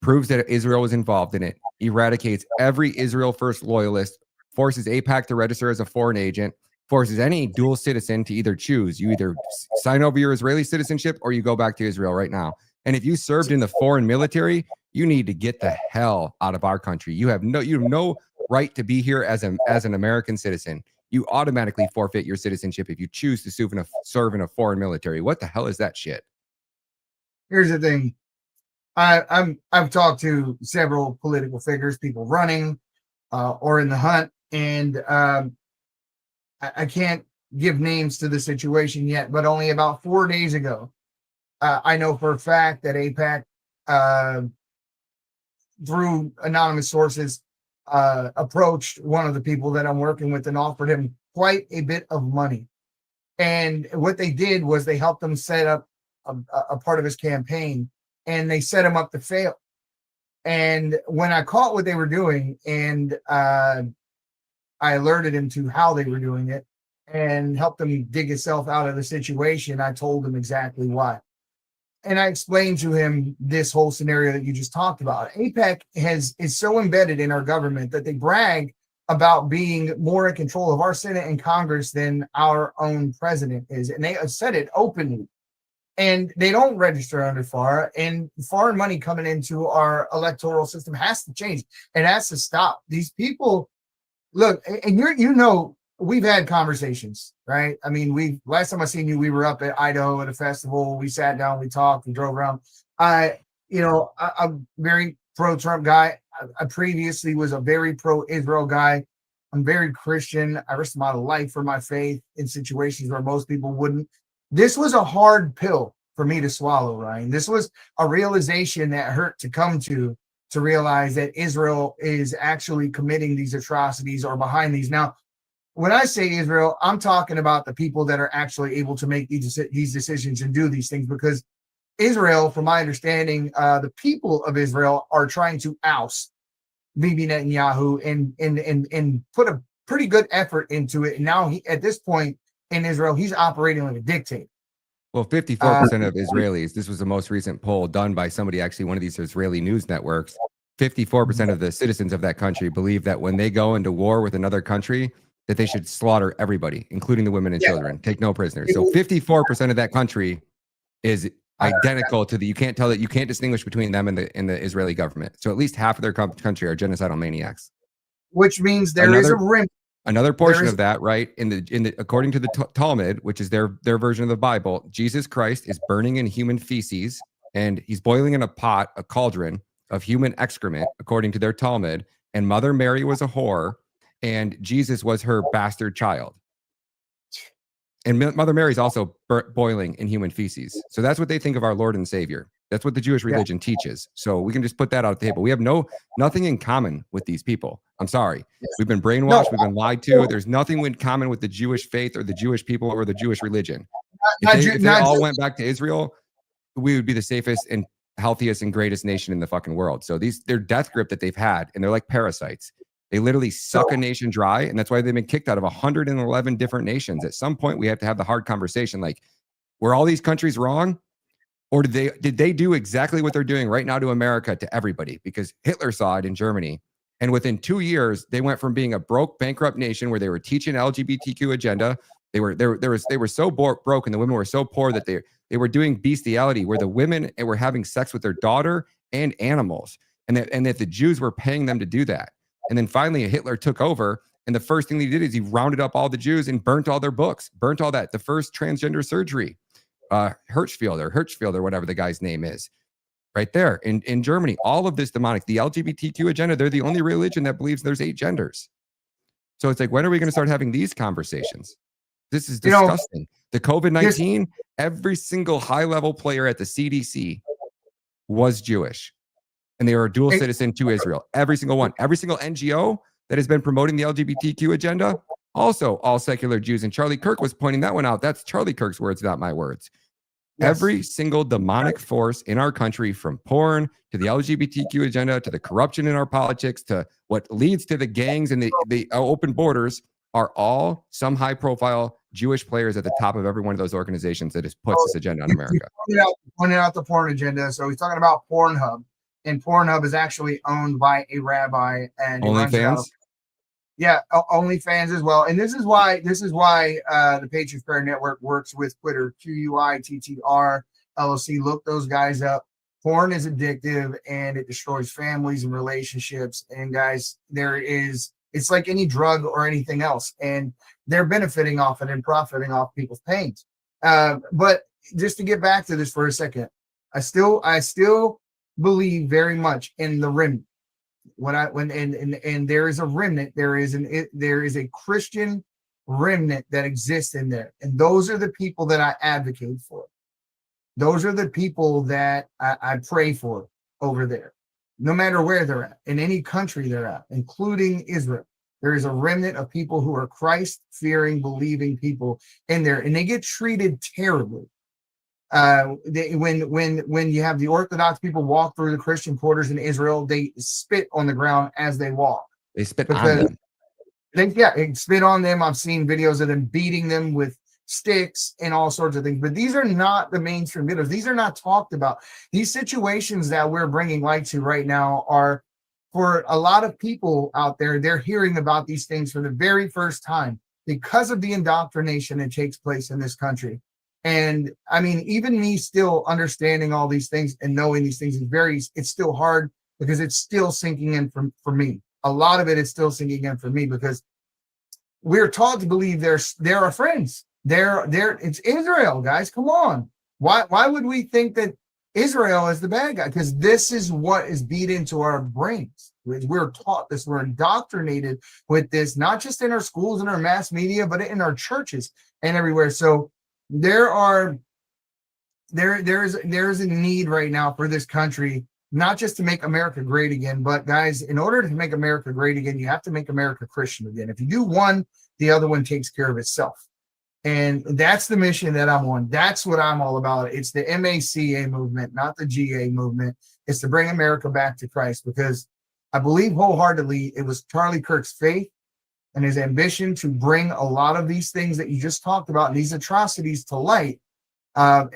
proves that Israel was involved in it, eradicates every Israel first loyalist, forces AIPAC to register as a foreign agent, forces any dual citizen to either choose. You either sign over your Israeli citizenship or you go back to Israel right now. And if you served in the foreign military, you need to get the hell out of our country. You have no right to be here as an American citizen. You automatically forfeit your citizenship if you choose to serve in a foreign military. What the hell is that shit? Here's the thing. I've talked to several political figures, people running or in the hunt, and I can't give names to the situation yet, but only about 4 days ago, I know for a fact that AIPAC, through anonymous sources, approached one of the people that I'm working with and offered him quite a bit of money. And what they did was they helped him set up a part of his campaign, and they set him up to fail. And when I caught what they were doing, and I alerted him to how they were doing it and helped him dig himself out of the situation, I told him exactly why. And I explained to him this whole scenario that you just talked about. AIPAC is so embedded in our government that they brag about being more in control of our Senate and Congress than our own president is. And they have said it openly. And they don't register under FARA. And foreign money coming into our electoral system has to change. It has to stop. These people, look, and we've had conversations, right? I mean, last time I seen you, we were up at Idaho at a festival. We sat down, we talked, we drove around. I'm very pro-Trump guy. I previously was a very pro-Israel guy. I'm very Christian. I risked my life for my faith in situations where most people wouldn't. This was a hard pill for me to swallow, Ryan. This was a realization that hurt to come to realize that Israel is actually committing these atrocities or behind these. Now, when I say Israel, I'm talking about the people that are actually able to make these decisions and do these things, because Israel, from my understanding, the people of Israel are trying to oust Bibi Netanyahu and put a pretty good effort into it. And now at this point in Israel, he's operating like a dictator. Well, 54% of Israelis, this was the most recent poll done by somebody, actually one of these Israeli news networks, 54% of the citizens of that country believe that when they go into war with another country, that they should slaughter everybody, including the women and children, take no prisoners. So 54% of that country is identical to you can't distinguish between them and the Israeli government. So at least half of their country are genocidal maniacs. Which means is a rim. Another portion of that, right? According to the Talmud, which is their version of the Bible, Jesus Christ is burning in human feces, and he's boiling in a cauldron of human excrement, according to their Talmud. And Mother Mary was a whore, and Jesus was her bastard child. And Mother Mary's also boiling in human feces. So that's what they think of our Lord and Savior. That's what the Jewish religion teaches. So we can just put that on the table. We have nothing in common with these people. I'm sorry. We've been brainwashed. We've been lied to. There's nothing in common with the Jewish faith or the Jewish people or the Jewish religion. If they all went back to Israel, we would be the safest and healthiest and greatest nation in the fucking world. So their death grip that they've had, and they're like parasites. They literally suck a nation dry, and that's why they've been kicked out of 111 different nations. At some point, we have to have the hard conversation, like, were all these countries wrong? Or did they do exactly what they're doing right now to America, to everybody? Because Hitler saw it in Germany. And within 2 years, they went from being a broke, bankrupt nation where they were teaching LGBTQ agenda. They were so broke, and the women were so poor that they were doing bestiality, where the women were having sex with their daughter and animals, and that the Jews were paying them to do that. And then finally, Hitler took over, and the first thing he did is he rounded up all the Jews and burnt all their books, burnt all that. The first transgender surgery, Hirschfeld or whatever the guy's name is, right there in Germany. All of this demonic, the LGBTQ agenda, they're the only religion that believes there's 8 genders. So it's like, when are we going to start having these conversations? This is disgusting. The COVID-19, every single high-level player at the CDC was Jewish. And they are a dual citizen to Israel. Every single one. Every single NGO that has been promoting the LGBTQ agenda, also all secular Jews. And Charlie Kirk was pointing that one out. That's Charlie Kirk's words, not my words. Yes. Every single demonic force in our country, from porn to the LGBTQ agenda to the corruption in our politics to what leads to the gangs and the open borders, are all some high-profile Jewish players at the top of every one of those organizations that just puts this agenda on America. Pointed out the porn agenda. So he's talking about Pornhub, and Pornhub is actually owned by a rabbi and OnlyFans. Yeah, OnlyFans as well. And this is why the Patriots Prayer Network works with Twitter, QUITTR LLC. Look those guys up. Porn is addictive and it destroys families and relationships. And guys, it's like any drug or anything else, and they're benefiting off it and profiting off people's pains. But just to get back to this for a second, I still believe very much in the remnant. And there is a remnant, there is a Christian remnant that exists in there, and those are the people that I advocate for. Those are the people that I pray for over there, no matter where they're at, in any country they're at, including Israel. There is a remnant of people who are Christ-fearing, believing people in there, and they get treated terribly. When you have the Orthodox people walk through the Christian quarters in Israel, they spit on the ground as they walk. They spit on them. They spit on them. I've seen videos of them beating them with sticks and all sorts of things. But these are not the mainstream videos. These are not talked about. These situations that we're bringing light to right now are, for a lot of people out there, they're hearing about these things for the very first time because of the indoctrination that takes place in this country. And I mean, even me still understanding all these things and knowing these things it's still hard, because it's still sinking in for me. A lot of it is still sinking in for me, because we're taught to believe they're our friends. It's Israel, guys. Come on. Why would we think that Israel is the bad guy? Because this is what is beat into our brains. We're taught this. We're indoctrinated with this, not just in our schools and our mass media, but in our churches and everywhere. So there's a need right now for this country, not just to make America great again, but guys, in order to make America great again, you have to make America Christian again. If you do one, the other one takes care of itself. And that's the mission that I'm on. That's what I'm all about. It's the MACA movement, not the GA movement. It's to bring America back to Christ, because I believe wholeheartedly it was Charlie Kirk's faith and his ambition to bring a lot of these things that you just talked about and these atrocities to light,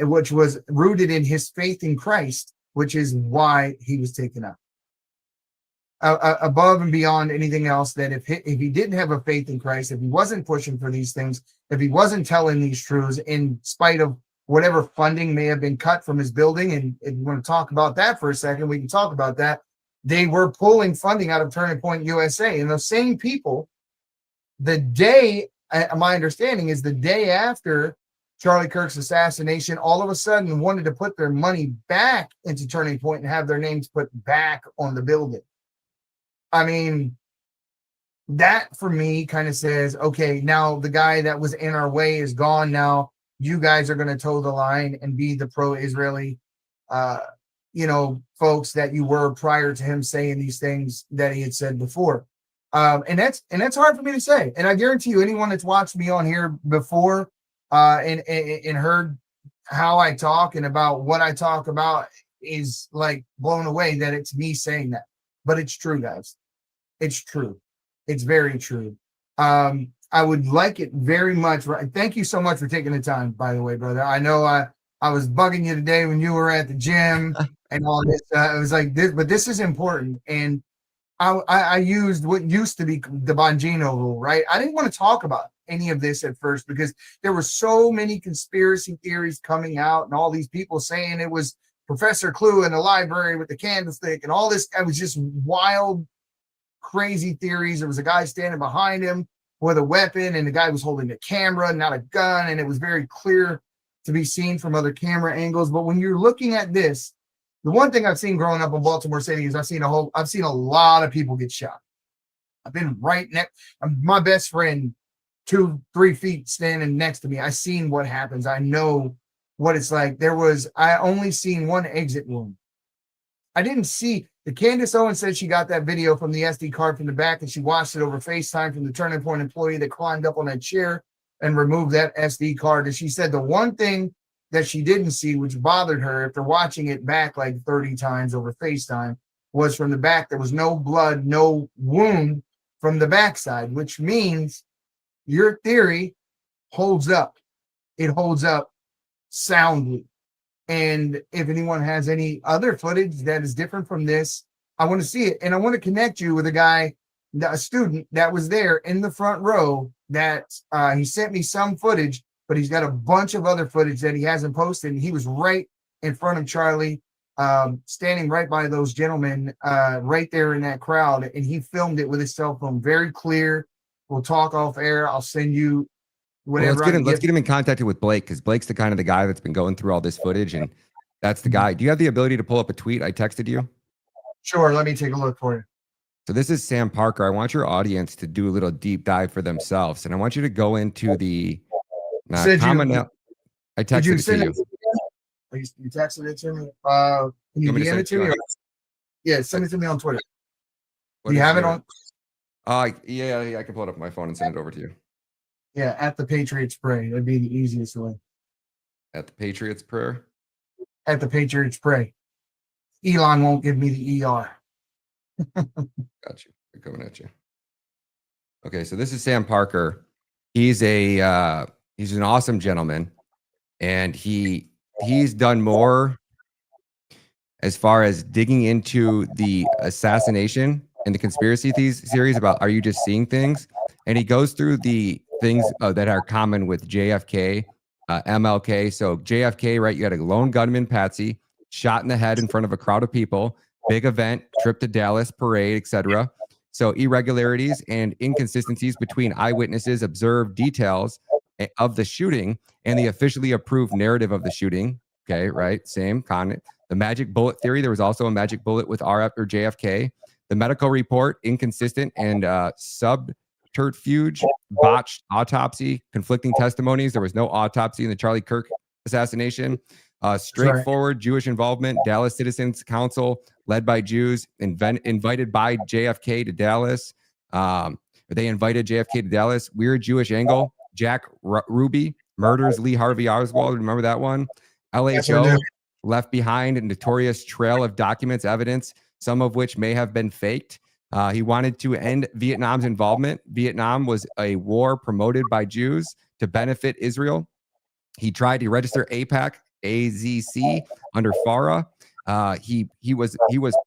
which was rooted in his faith in Christ, which is why he was taken out. Above and beyond anything else, that if he didn't have a faith in Christ, if he wasn't pushing for these things, if he wasn't telling these truths, in spite of whatever funding may have been cut from his building, and if you want to talk about that for a second, we can talk about that. They were pulling funding out of Turning Point USA, and those same people, the day, my understanding is the day after Charlie Kirk's assassination, all of a sudden wanted to put their money back into Turning Point and have their names put back on the building. I mean, that for me kind of says, okay, now the guy that was in our way is gone. Now you guys are going to toe the line and be the pro-Israeli, folks that you were prior to him saying these things that he had said before. And that's hard for me to say. And I guarantee you, anyone that's watched me on here before and heard how I talk and about what I talk about is like blown away that it's me saying that. But it's true, guys. It's true. It's very true. I would like it very much. Thank you so much for taking the time, by the way, brother. I know I was bugging you today when you were at the gym and all this. It was like this, but this is important. And I used what used to be the Bongino rule, right? I didn't want to talk about any of this at first because there were so many conspiracy theories coming out and all these people saying it was Professor Clue in the library with the candlestick and all this. It was just wild, crazy theories. There was a guy standing behind him with a weapon, and the guy was holding a camera, not a gun, and it was very clear to be seen from other camera angles. But when you're looking at this, the one thing I've seen growing up in Baltimore City is I've seen a lot of people get shot. I've been right next. My best friend, 2-3 feet standing next to me. I've seen what happens. I know what it's like. I only seen one exit wound. I didn't see the Candace Owens said she got that video from the SD card from the back, and she watched it over FaceTime from the Turning Point employee that climbed up on that chair and removed that SD card. And she said the one thing that she didn't see, which bothered her after watching it back like 30 times over FaceTime, was from the back. There was no blood, no wound from the backside, which means your theory holds up. It holds up soundly. And if anyone has any other footage that is different from this, I want to see it. And I want to connect you with a student that was there in the front row that he sent me some footage, but he's got a bunch of other footage that he hasn't posted. And he was right in front of Charlie, standing right by those gentlemen, right there in that crowd. And he filmed it with his cell phone, very clear. We'll talk off air. I'll send you whatever. Well, let's get him in contact with Blake, because Blake's the guy that's been going through all this footage, and that's the guy. Do you have the ability to pull up a tweet I texted you? Sure. Let me take a look for you. So this is Sam Parker. I want your audience to do a little deep dive for themselves, and I want you to go into the comment. I texted it to you. You texted it to me. Can you DM it to me? Yeah, send it to me on Twitter. Do you have it on? Yeah, I can pull it up on my phone and send it over to you. Yeah, at the Patriots Pray. That'd be the easiest way. At the Patriots Prayer? At the Patriots Pray. Elon won't give me the ER. Got you. We're coming at you. Okay, so this is Sam Parker. He's an awesome gentleman, and he's done more as far as digging into the assassination and the conspiracy theories about Are You Just Seeing Things? And he goes through the things that are common with JFK, MLK. So JFK, right? You had a lone gunman, Patsy, shot in the head in front of a crowd of people, big event, trip to Dallas, parade, etc. So irregularities and inconsistencies between eyewitnesses observed details of the shooting and the officially approved narrative of the shooting. Okay, right? Same con. The magic bullet theory. There was also a magic bullet with RF or JFK. The medical report, inconsistent and subterfuge, botched autopsy, conflicting testimonies. There was no autopsy in the Charlie Kirk assassination. Straightforward Jewish involvement. Dallas Citizens Council, led by Jews, invited by JFK to Dallas. They invited JFK to Dallas. Weird Jewish angle. Jack Ruby murders Lee Harvey Oswald. Remember that one? LHO left behind a notorious trail of documents, evidence, some of which may have been faked. He wanted to end Vietnam's involvement. Vietnam was a war promoted by Jews to benefit Israel. He tried to register APAC, AZC under FARA. He was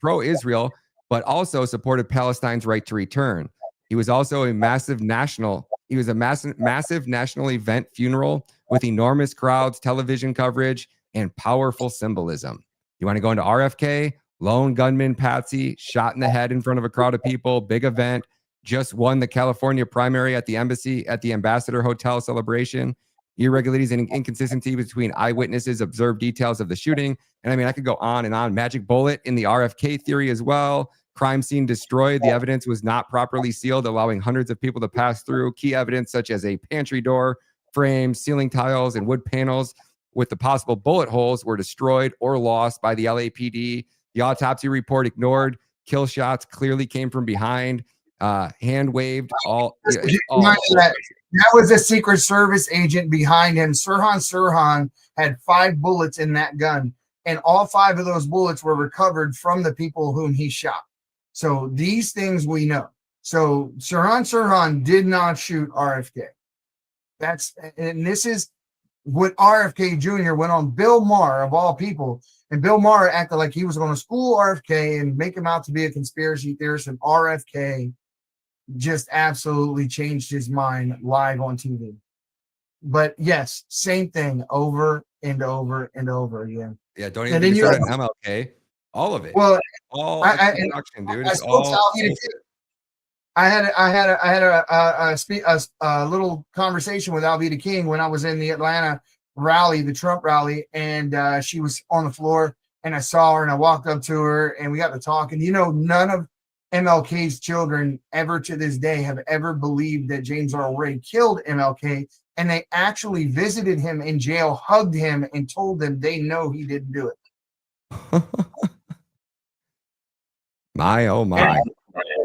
pro-Israel, but also supported Palestine's right to return. He was also a massive national event funeral with enormous crowds, television coverage, and powerful symbolism. You want to go into RFK? Lone gunman Patsy, shot in the head in front of a crowd of people, big event, just won the California primary at the embassy, at the Ambassador Hotel celebration. Irregularities and inconsistency between eyewitnesses, observed details of the shooting. And I mean, I could go on and on. Magic bullet in the RFK theory as well. Crime scene destroyed. The evidence was not properly sealed, allowing hundreds of people to pass through. Key evidence such as a pantry door, frames, ceiling tiles, and wood panels with the possible bullet holes were destroyed or lost by the LAPD. The autopsy report ignored. Kill shots clearly came from behind. Hand waved. That was a Secret Service agent behind him. Sirhan had 5 bullets in that gun, and all 5 of those bullets were recovered from the people whom he shot. So these things we know. So Sirhan did not shoot RFK. This is what RFK Jr. went on Bill Maher, of all people. And Bill Maher acted like he was going to school RFK and make him out to be a conspiracy theorist. And RFK just absolutely changed his mind live on TV. But yes, same thing over and over and over again. Yeah, don't even start an MLK. All of it. Well, all production, dude. I spoke to Alveda King. I had a little conversation with Alveda King when I was in the Atlanta rally, the Trump rally, and she was on the floor, and I saw her, and I walked up to her, and we got to talk. And none of MLK's children ever to this day have ever believed that James Earl Ray killed MLK, and they actually visited him in jail, hugged him, and told him they know he didn't do it. My, oh my.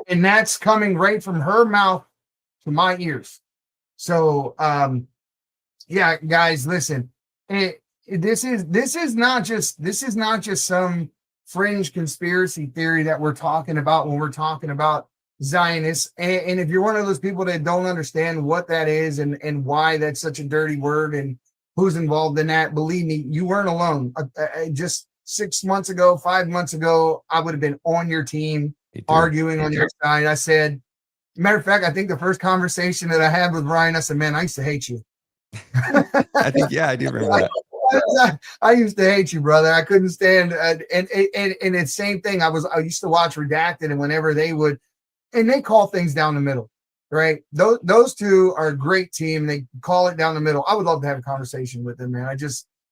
And that's coming right from her mouth to my ears. So, yeah, guys, listen. This is not just some fringe conspiracy theory that we're talking about when we're talking about Zionists. And if you're one of those people that don't understand what that is and why that's such a dirty word and who's involved in that, believe me, you weren't alone. Just 6 months ago, 5 months ago, I would have been on your team, arguing on your side. I said, matter of fact, I think the first conversation that I had with Ryan, I said, man, I used to hate you. I think, yeah, I do remember that. I used to hate you, brother. I couldn't stand, and it's same thing. I used to watch Redacted, and whenever they would, and they call things down the middle, right? Those two are a great team. They call it down the middle. I would love to have a conversation with them, man.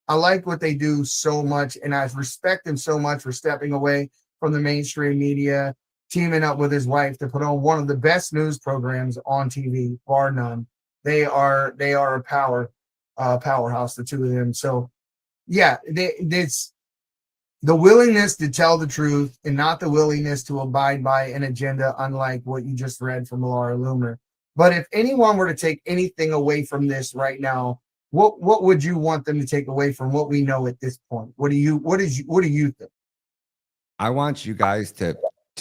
I like what they do so much, and I respect them so much for stepping away from the mainstream media, teaming up with his wife to put on one of the best news programs on TV, bar none. They are a powerhouse, the two of them. So yeah, it's the willingness to tell the truth and not the willingness to abide by an agenda, unlike what you just read from Laura Loomer. But if anyone were to take anything away from this right now, what would you want them to take away from what we know at this point? What do you think? I want you guys to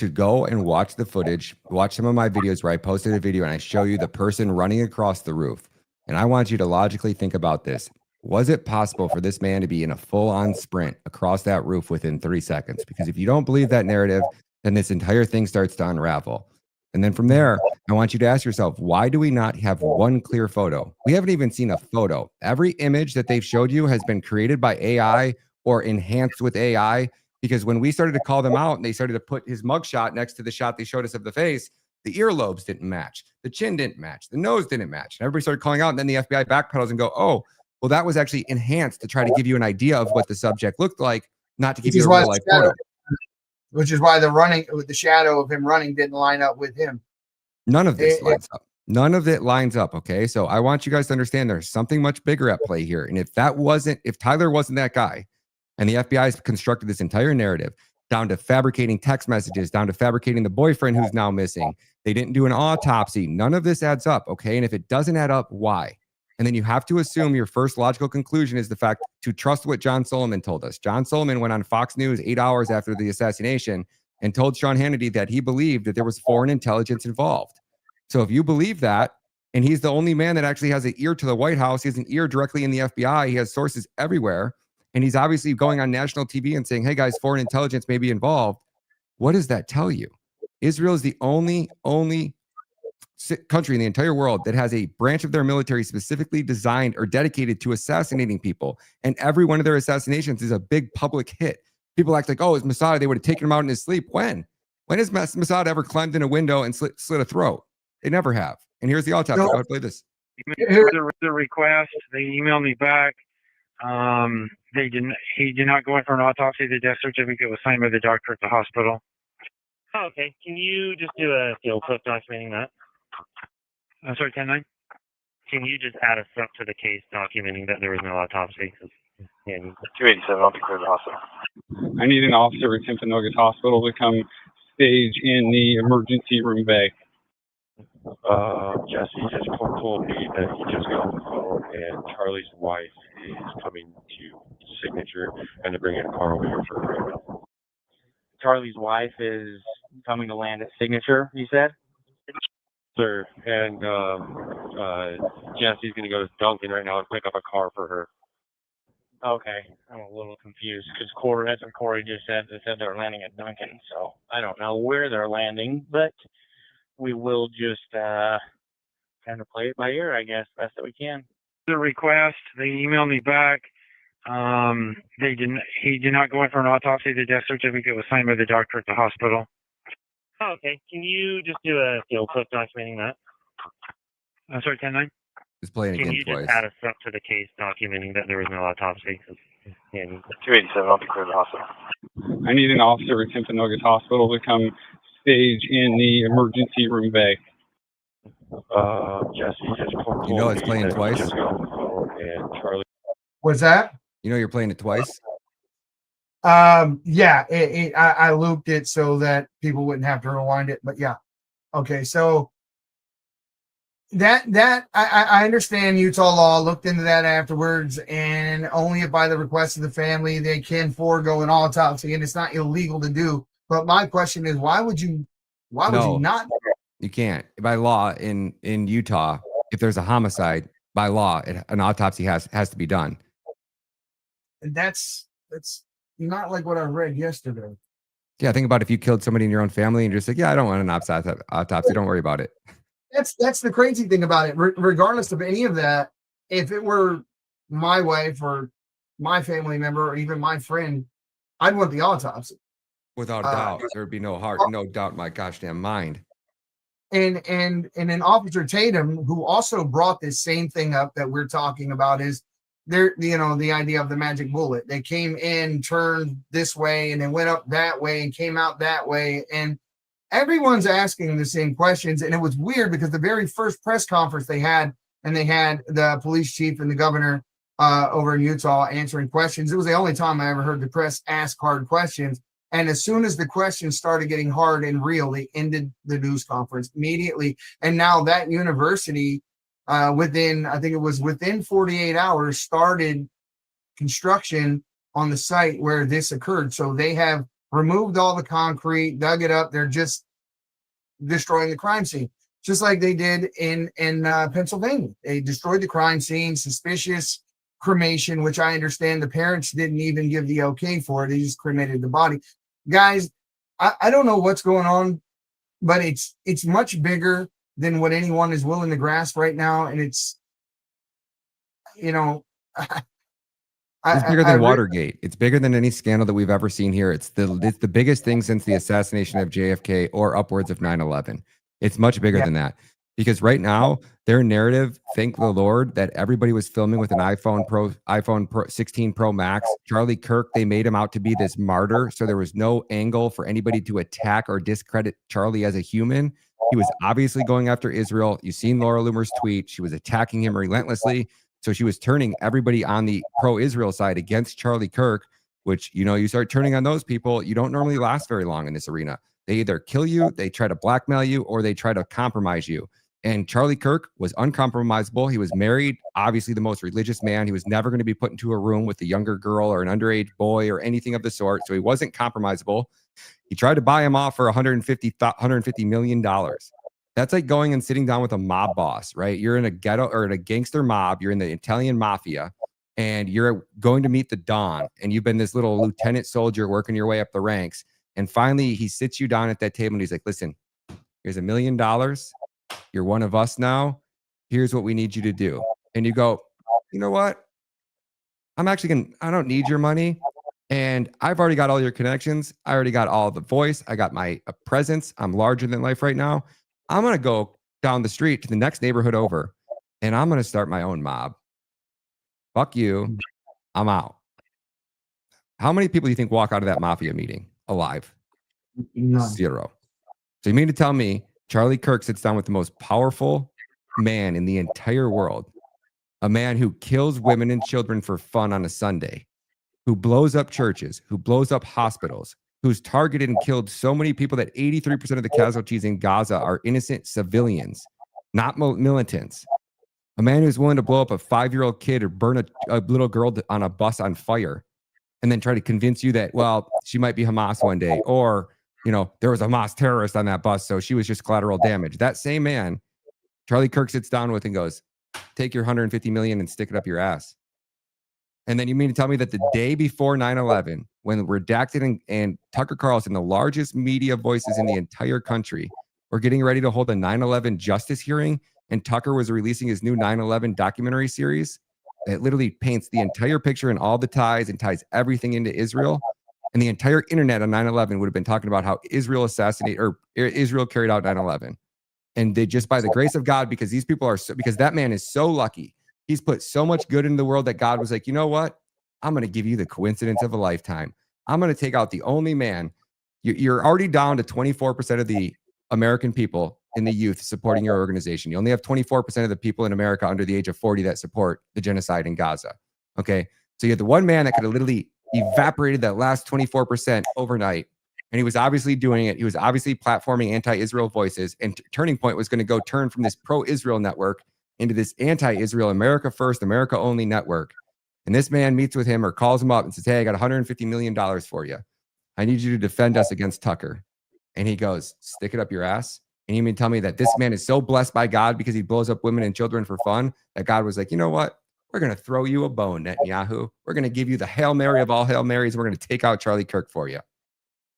go and watch the footage, watch some of my videos where I posted a video and I show you the person running across the roof. And I want you to logically think about this. Was it possible for this man to be in a full-on sprint across that roof within 3 seconds? Because if you don't believe that narrative, then this entire thing starts to unravel. And then from there, I want you to ask yourself, why do we not have one clear photo? We haven't even seen a photo. Every image that they've showed you has been created by AI or enhanced with AI. Because when we started to call them out and they started to put his mugshot next to the shot they showed us of the face, the earlobes didn't match, the chin didn't match, the nose didn't match. And everybody started calling out, and then the FBI backpedals and go, oh, well, that was actually enhanced to try to give you an idea of what the subject looked like, not to give you a real life photo. Which is why the shadow of him running didn't line up with him. None of this lines up. None of it lines up. Okay. So I want you guys to understand there's something much bigger at play here. And if Tyler wasn't that guy, and the FBI has constructed this entire narrative down to fabricating text messages, down to fabricating the boyfriend who's now missing. They didn't do an autopsy. None of this adds up. Okay. And if it doesn't add up, why? And then you have to assume your first logical conclusion is the fact to trust what John Solomon told us. John Solomon went on Fox News 8 hours after the assassination and told Sean Hannity that he believed that there was foreign intelligence involved. So if you believe that, and he's the only man that actually has an ear to the White House, he has an ear directly in the FBI, he has sources everywhere, and he's obviously going on national TV and saying, hey guys, foreign intelligence may be involved. What does that tell you? Israel is the only country in the entire world that has a branch of their military specifically designed or dedicated to assassinating people. And every one of their assassinations is a big public hit. People act like, oh, it's Mossad. They would have taken him out in his sleep. When has Mossad ever climbed in a window and slit a throat? They never have. And here's the autopsy. I'll play this. The request. They emailed me back. He did not go in for an autopsy. The death certificate was signed by the doctor at the hospital. Oh, okay. Can you just do a field clip documenting that? I'm sorry, 10-9? Can you just add a step to the case documenting that there was no autopsy? Yeah, 287, I'll be clear to the hospital. I need an officer at Timpanogos Hospital to come stage in the emergency room bay. Jesse just told me that he just got on the phone and Charlie's wife is coming to signature and to bring in a car over here for a break. Charlie's wife is coming to land at signature, you said? Sir, and Jesse's going to go to Duncan right now and pick up a car for her. Okay, I'm a little confused because that's what Corey just said. They said they're landing at Duncan, so I don't know where they're landing, but we will just kind of play it by ear, I guess, best that we can. The request. They emailed me back. He did not go in for an autopsy. The death certificate was signed by the doctor at the hospital. Oh, okay. Can you just do a field clip documenting that? I'm sorry, 10-9? It's playing again twice. Can you just add a step to the case documenting that there was no autopsy? Yeah, 287, I'll be clear to the hospital. I need an officer at Timpanogos Hospital to come stage in the emergency room bay. Jesse just told you know it's playing twice. And Charlie. What's that? You know you're playing it twice. Yeah, I looped it so that people wouldn't have to rewind it. But yeah, okay. So that I understand Utah law. Looked into that afterwards, and only by the request of the family they can forego an autopsy, and it's not illegal to do. But my question is, why would you not? You can't. By law in Utah, if there's a homicide, by law, an autopsy has to be done. And that's not like what I read yesterday. Yeah, think about if you killed somebody in your own family and you're just like, yeah, I don't want an autopsy. Don't worry about it. That's the crazy thing about it. Regardless of any of that, if it were my wife or my family member or even my friend, I'd want the autopsy. Without doubt, there'd be no doubt in my gosh damn mind. And then Officer Tatum, who also brought this same thing up that we're talking about, is there, the idea of the magic bullet. They came in, turned this way, and then went up that way and came out that way. And everyone's asking the same questions. And it was weird because the very first press conference they had the police chief and the governor over in Utah answering questions. It was the only time I ever heard the press ask hard questions. And as soon as the questions started getting hard and real, they ended the news conference immediately. And now that university, within 48 hours, started construction on the site where this occurred. So they have removed all the concrete, dug it up. They're just destroying the crime scene, just like they did in Pennsylvania. They destroyed the crime scene, suspicious cremation, which I understand the parents didn't even give the okay for. They just cremated the body. Guys, I don't know what's going on, but it's much bigger than what anyone is willing to grasp right now. And it's bigger than Watergate. It's bigger than any scandal that we've ever seen here. It's the biggest thing since the assassination of JFK or upwards of 9/11. It's much bigger than that. Because right now, their narrative, thank the Lord, that everybody was filming with an iPhone 16 Pro Max. Charlie Kirk, they made him out to be this martyr. So there was no angle for anybody to attack or discredit Charlie as a human. He was obviously going after Israel. You've seen Laura Loomer's tweet. She was attacking him relentlessly. So she was turning everybody on the pro-Israel side against Charlie Kirk, which, you start turning on those people, you don't normally last very long in this arena. They either kill you, they try to blackmail you, or they try to compromise you. And Charlie Kirk was uncompromisable. He was married, obviously the most religious man. He was never going to be put into a room with a younger girl or an underage boy or anything of the sort. So he wasn't compromisable. He tried to buy him off for $150 million. That's like going and sitting down with a mob boss, right? You're in a ghetto or in a gangster mob. You're in the Italian mafia and you're going to meet the Don. And you've been this little lieutenant soldier working your way up the ranks. And finally, he sits you down at that table and he's like, listen, here's $1 million. You're one of us now. Here's what we need you to do. And you go, you know what? I don't need your money. And I've already got all your connections. I already got all the voice. I got my presence. I'm larger than life right now. I'm going to go down the street to the next neighborhood over and I'm going to start my own mob. Fuck you. I'm out. How many people do you think walk out of that mafia meeting alive? None. 0. So you mean to tell me Charlie Kirk sits down with the most powerful man in the entire world, a man who kills women and children for fun on a Sunday, who blows up churches, who blows up hospitals, who's targeted and killed so many people that 83% of the casualties in Gaza are innocent civilians, not militants. A man who's willing to blow up a 5-year-old kid or burn a little girl on a bus on fire and then try to convince you that, well, she might be Hamas one day, or there was a Hamas terrorist on that bus, so she was just collateral damage. That same man, Charlie Kirk sits down with and goes, take your $150 million and stick it up your ass. And then you mean to tell me that the day before 9/11, when Redacted and Tucker Carlson, the largest media voices in the entire country, were getting ready to hold a 9/11 justice hearing, and Tucker was releasing his new 9/11 documentary series that literally paints the entire picture and all the ties and ties everything into Israel. And the entire internet on 9/11 would have been talking about how Israel carried out 9/11. And they just, by the grace of God, because these people because that man is so lucky. He's put so much good in the world that God was like, you know what? I'm going to give you the coincidence of a lifetime. I'm going to take out the only man. You're already down to 24% of the American people in the youth supporting your organization. You only have 24% of the people in America under the age of 40 that support the genocide in Gaza. Okay. So you had the one man that could have literally evaporated that last 24% overnight. And he was obviously doing it. He was obviously platforming anti-Israel voices. And Turning Point was going to turn from this pro-Israel network into this anti-Israel, America First, America Only network. And this man meets with him or calls him up and says, hey, I got $150 million for you. I need you to defend us against Tucker. And he goes, stick it up your ass. And you mean tell me that this man is so blessed by God because he blows up women and children for fun that God was like, you know what? We're going to throw you a bone, Netanyahu. We're going to give you the Hail Mary of all Hail Marys. We're going to take out Charlie Kirk for you.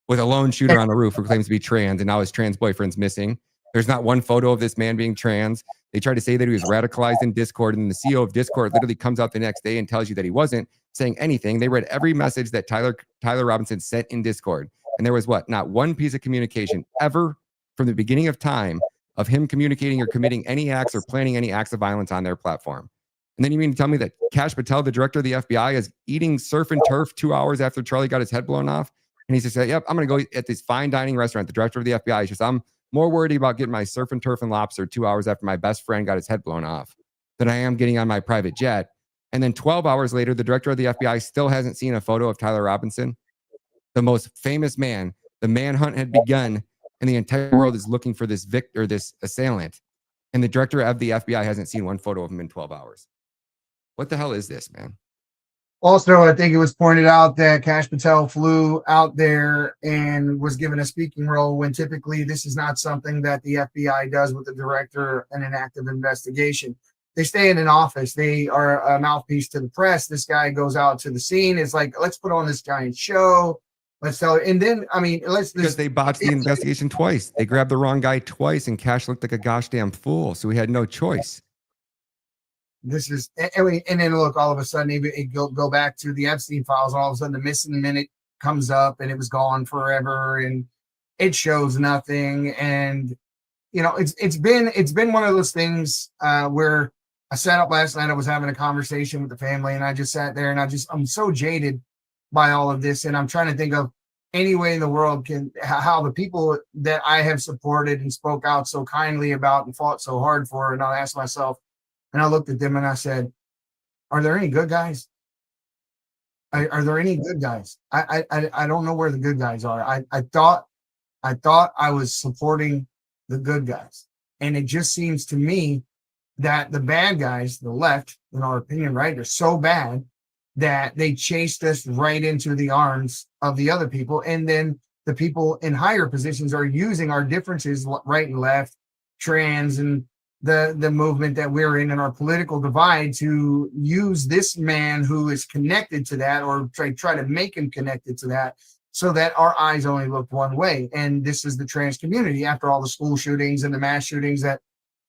With a lone shooter on the roof who claims to be trans, and now his trans boyfriend's missing. There's not one photo of this man being trans. They tried to say that he was radicalized in Discord, and the CEO of Discord literally comes out the next day and tells you that he wasn't saying anything. They read every message that Tyler Robinson sent in Discord. And there was not one piece of communication ever from the beginning of time of him communicating or committing any acts or planning any acts of violence on their platform. And then you mean to tell me that Kash Patel, the director of the FBI, is eating surf and turf 2 hours after Charlie got his head blown off? And he's just said, yep, I'm going to go at this fine dining restaurant. The director of the FBI is just, I'm more worried about getting my surf and turf and lobster 2 hours after my best friend got his head blown off than I am getting on my private jet. And then 12 hours later, the director of the FBI still hasn't seen a photo of Tyler Robinson, the most famous man. The manhunt had begun, and the entire world is looking for this victor, this assailant. And the director of the FBI hasn't seen one photo of him in 12 hours. What the hell is this, man? Also, I think it was pointed out that Kash Patel flew out there and was given a speaking role when typically this is not something that the FBI does with the director in an active investigation. They stay in an office. They are a mouthpiece to the press. This guy goes out to the scene. It's like, let's put on this giant show. Let's tell it. And then, I mean, because they botched the investigation twice. They grabbed the wrong guy twice, and Kash looked like a gosh damn fool. So we had no choice. This is, and then look, all of a sudden, it go back to the Epstein files. And all of a sudden, the missing minute comes up, and it was gone forever, and it shows nothing. And it's been one of those things where I sat up last night. I was having a conversation with the family, and I just sat there, and I'm so jaded by all of this, and I'm trying to think of any way in the world how the people that I have supported and spoke out so kindly about and fought so hard for, and I asked myself, and I looked at them and I said, are there any good guys? Are there any good guys? I don't know where the good guys are. I thought I was supporting the good guys. And it just seems to me that the bad guys, the left, in our opinion, right, are so bad that they chased us right into the arms of the other people. And then the people in higher positions are using our differences, right and left, trans, and the movement that we're in our political divide, to use this man who is connected to that, or try to make him connected to that, so that our eyes only look one way. And this is the trans community, after all the school shootings and the mass shootings that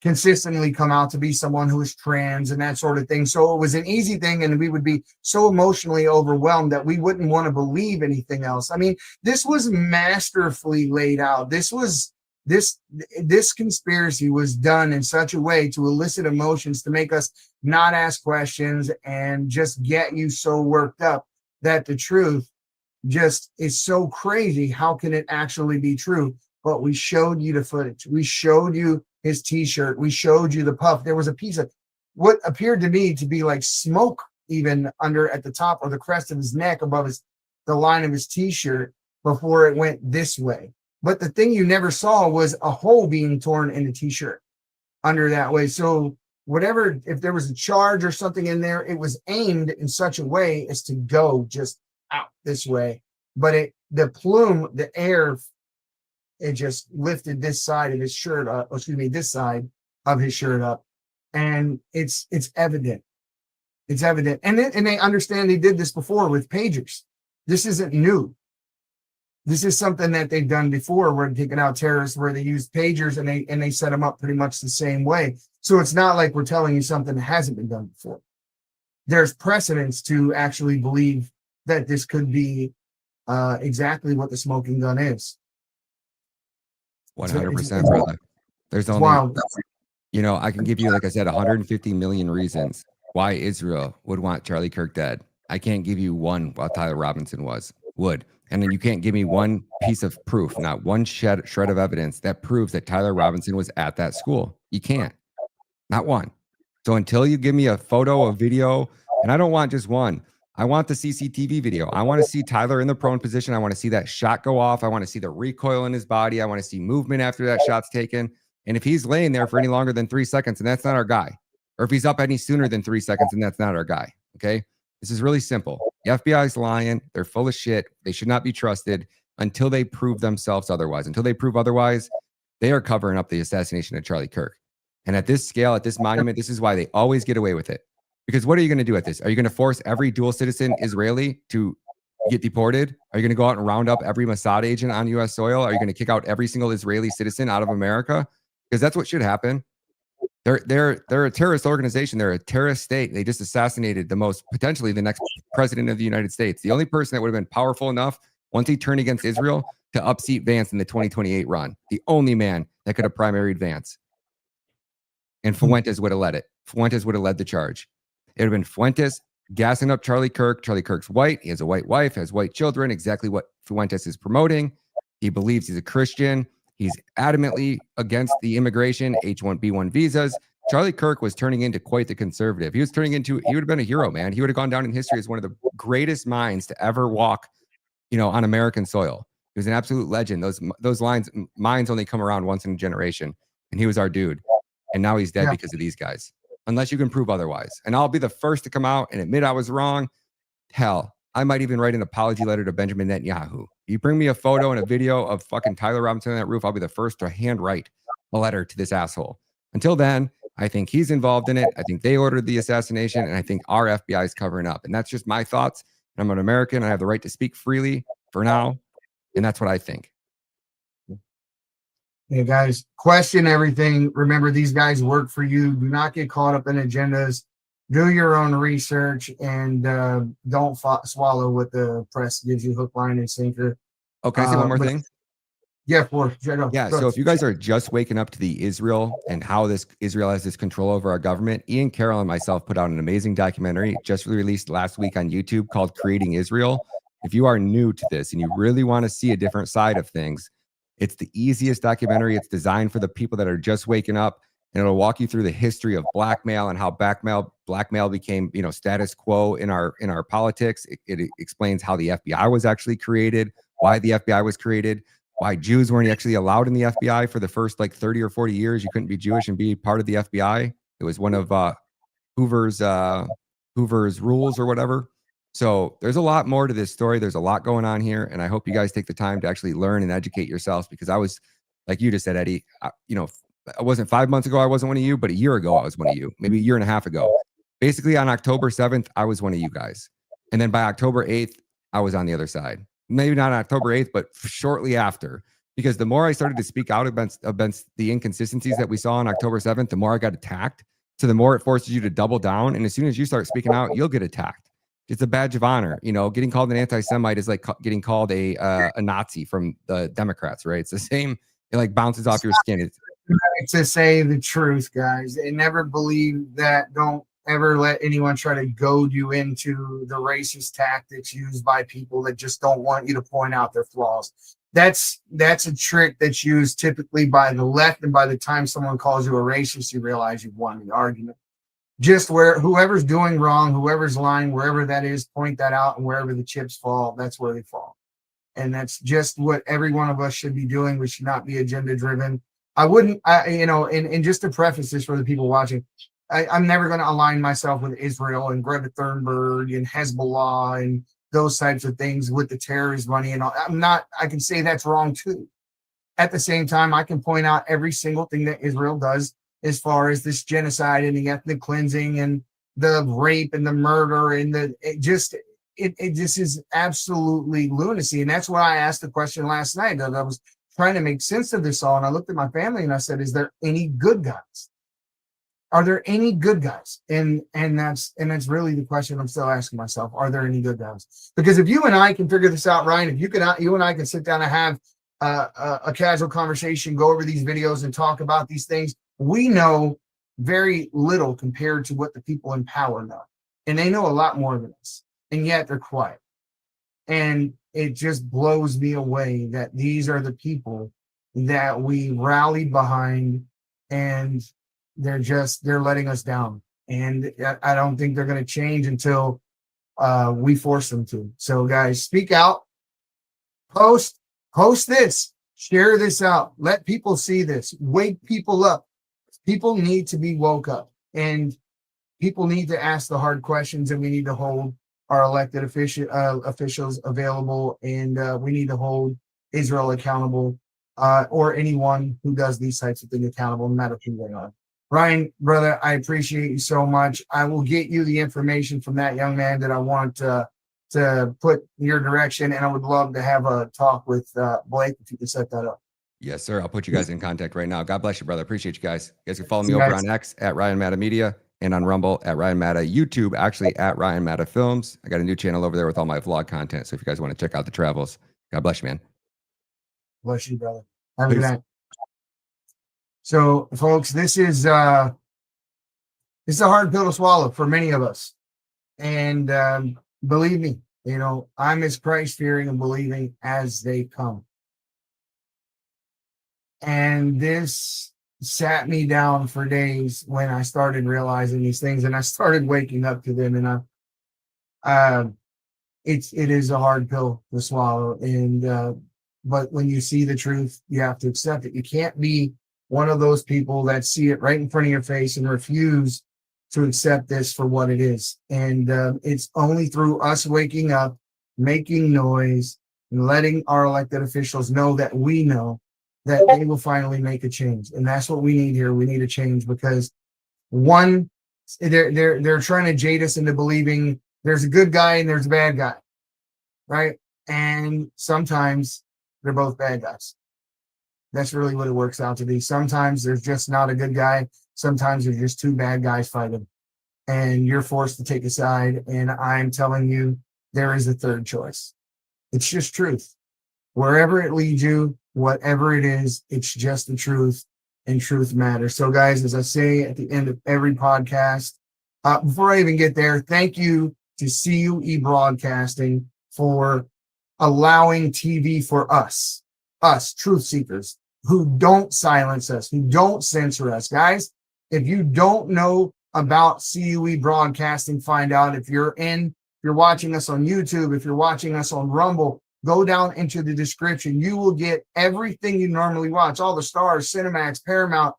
consistently come out to be someone who is trans and that sort of thing. So it was an easy thing, and we would be so emotionally overwhelmed that we wouldn't want to believe anything else. I mean, this was masterfully laid out. This conspiracy was done in such a way to elicit emotions, to make us not ask questions and just get you so worked up that the truth just is so crazy. How can it actually be true? But we showed you the footage. We showed you his t-shirt. We showed you the puff. There was a piece of what appeared to me to be like smoke even under at the top of the crest of his neck above the line of his t-shirt before it went this way. But the thing you never saw was a hole being torn in the t-shirt under that way. So whatever, if there was a charge or something in there, it was aimed in such a way as to go just out this way. But the plume, the air, it just lifted this side of his shirt up, this side of his shirt up. And it's evident. It's evident. And they understand they did this before with pagers. This isn't new. This is something that they've done before, where they're taking out terrorists, where they use pagers and they set them up pretty much the same way. So it's not like we're telling you something that hasn't been done before. There's precedence to actually believe that this could be exactly what the smoking gun is. 100%, brother. There's only, wild. I can give you, like I said, 150 million reasons why Israel would want Charlie Kirk dead. I can't give you one while Tyler Robinson would. And then you can't give me one piece of proof, not one shred of evidence that proves that Tyler Robinson was at that school. You can't. Not one. So until you give me a photo, a video, and I don't want just one. I want the CCTV video. I want to see Tyler in the prone position. I want to see that shot go off. I want to see the recoil in his body. I want to see movement after that shot's taken. And if he's laying there for any longer than 3 seconds, and that's not our guy. Or if he's up any sooner than 3 seconds, and that's not our guy. Okay? This is really simple. The FBI's lying. They're full of shit. They should not be trusted until they prove themselves otherwise. Until they prove otherwise, They are covering up the assassination of Charlie Kirk. And at this scale, at this monument, this is why they always get away with it. Because what are you going to do at this? Are you going to force every dual citizen Israeli to get deported? Are you going to go out and round up every Mossad agent on U.S. soil? Are you going to kick out every single Israeli citizen out of America? Because that's what should happen. They're a terrorist organization. They're a terrorist state. They just assassinated potentially the next president of the United States. The only person that would have been powerful enough once he turned against Israel to upseat Vance in the 2028 run. The only man that could have primaried Vance. And Fuentes would have led it. Fuentes would have led the charge. It would have been Fuentes gassing up Charlie Kirk. Charlie Kirk's white. He has a white wife, has white children, exactly what Fuentes is promoting. He believes he's a Christian. He's adamantly against the immigration, H-1B1 visas. Charlie Kirk was turning into quite the conservative. He would have been a hero, man. He would have gone down in history as one of the greatest minds to ever walk, on American soil. He was an absolute legend. Those minds only come around once in a generation. And he was our dude. And now he's dead because of these guys. Unless you can prove otherwise. And I'll be the first to come out and admit I was wrong. Hell, I might even write an apology letter to Benjamin Netanyahu. You bring me a photo and a video of fucking Tyler Robinson on that roof, I'll be the first to handwrite a letter to this asshole. Until then, I think he's involved in it. I think they ordered the assassination, and I think our FBI is covering up. And that's just my thoughts. I'm an American. I have the right to speak freely for now. And that's what I think. Hey guys, question everything. Remember, these guys work for you. Do not get caught up in agendas. Do your own research, and don't swallow what the press gives you hook, line, and sinker. Okay, I say one more thing. Yeah, so if you guys are just waking up to the Israel and how Israel has this control over our government, Ian Carroll and myself put out an amazing documentary just released last week on YouTube called Creating Israel. If you are new to this and you really want to see a different side of things, it's the easiest documentary. It's designed for the people that are just waking up, and it'll walk you through the history of blackmail and how blackmail became, status quo in our politics. It explains how the FBI was actually created, why the FBI was created, why Jews weren't actually allowed in the FBI for the first 30 or 40 years. You couldn't be Jewish and be part of the FBI. It was one of Hoover's rules or whatever. So there's a lot more to this story. There's a lot going on here. And I hope you guys take the time to actually learn and educate yourselves, because I was, like you just said, Eddie, I wasn't 5 months ago, I wasn't one of you, but a year ago, I was one of you, maybe a year and a half ago. Basically on October 7th, I was one of you guys. And then by October 8th, I was on the other side. Maybe not on October 8th, but shortly after, because the more I started to speak out against the inconsistencies that we saw on October 7th, the more I got attacked. So the more it forces you to double down. And as soon as you start speaking out, you'll get attacked. It's a badge of honor. Getting called an anti-Semite is like getting called a Nazi from the Democrats, right? It's the same. It bounces off your skin. To say the truth, guys, and never believe that. Don't ever let anyone try to goad you into the racist tactics used by people that just don't want you to point out their flaws. That's a trick that's used typically by the left, and by the time someone calls you a racist, you realize you've won the argument. Just where whoever's doing wrong, whoever's lying, wherever that is, point that out, and wherever the chips fall, that's where they fall. And that's just what every one of us should be doing. We should not be agenda driven. And just to preface this for the people watching, I'm never going to align myself with Israel and Greta Thunberg and Hezbollah and those types of things with the terrorist money and all. I can say that's wrong too. At the same time, I can point out every single thing that Israel does as far as this genocide and the ethnic cleansing and the rape and the murder and it just is absolutely lunacy. And that's why I asked the question last night. I was trying to make sense of this all, and I looked at my family and I said, is there any good guys? Are there any good guys? And that's really the question I'm still asking myself. Are there any good guys? Because if you and I can figure this out, Ryan, if you and I can sit down and have a casual conversation, go over these videos and talk about these things, we know very little compared to what the people in power know. And they know a lot more than us. And yet they're quiet. And it just blows me away that these are the people that we rallied behind, and they're letting us down. And I don't think they're going to change until we force them to. So guys, speak out, post this, share this out, let people see this, wake people up. People need to be woke up, and people need to ask the hard questions, and we need to hold our elected officials available, and we need to hold Israel accountable or anyone who does these types of things accountable, no matter who they are. Ryan, brother, I appreciate you so much. I will get you the information from that young man that I want to put in your direction, and I would love to have a talk with Blake if you could set that up. Yes, sir. I'll put you guys in contact right now. God bless you, brother. Appreciate you guys. You guys can follow me over on X at Ryan Matta Media and on Rumble at Ryan Matta, YouTube actually at Ryan Matta Films. I got a new channel over there with all my vlog content. So if you guys want to check out the travels, God bless you, man. Bless you, brother. Have a good night. So, folks, this is a hard pill to swallow for many of us. And believe me, I'm as Christ-fearing and believing as they come. And this sat me down for days when I started realizing these things, and I started waking up to them. And it is a hard pill to swallow. And but when you see the truth, you have to accept it. You can't be one of those people that see it right in front of your face and refuse to accept this for what it is. And it's only through us waking up, making noise, and letting our elected officials know that we know that they will finally make a change. And that's what we need here. We need a change because one, they're trying to jade us into believing there's a good guy and there's a bad guy, right? And sometimes they're both bad guys. That's really what it works out to be. Sometimes there's just not a good guy. Sometimes there's just two bad guys fighting. And you're forced to take a side. And I'm telling you, there is a third choice. It's just truth. Wherever it leads you, whatever it is, it's just the truth, and truth matters. So, guys, as I say at the end of every podcast, before I even get there, thank you to CUE Broadcasting for allowing TV for us, truth seekers, who don't silence us, who don't censor us. Guys, if you don't know about CUE Broadcasting, find out. If you're watching us on YouTube, if you're watching us on Rumble, go down into the description. You will get everything you normally watch, all the Stars, Cinemax, Paramount,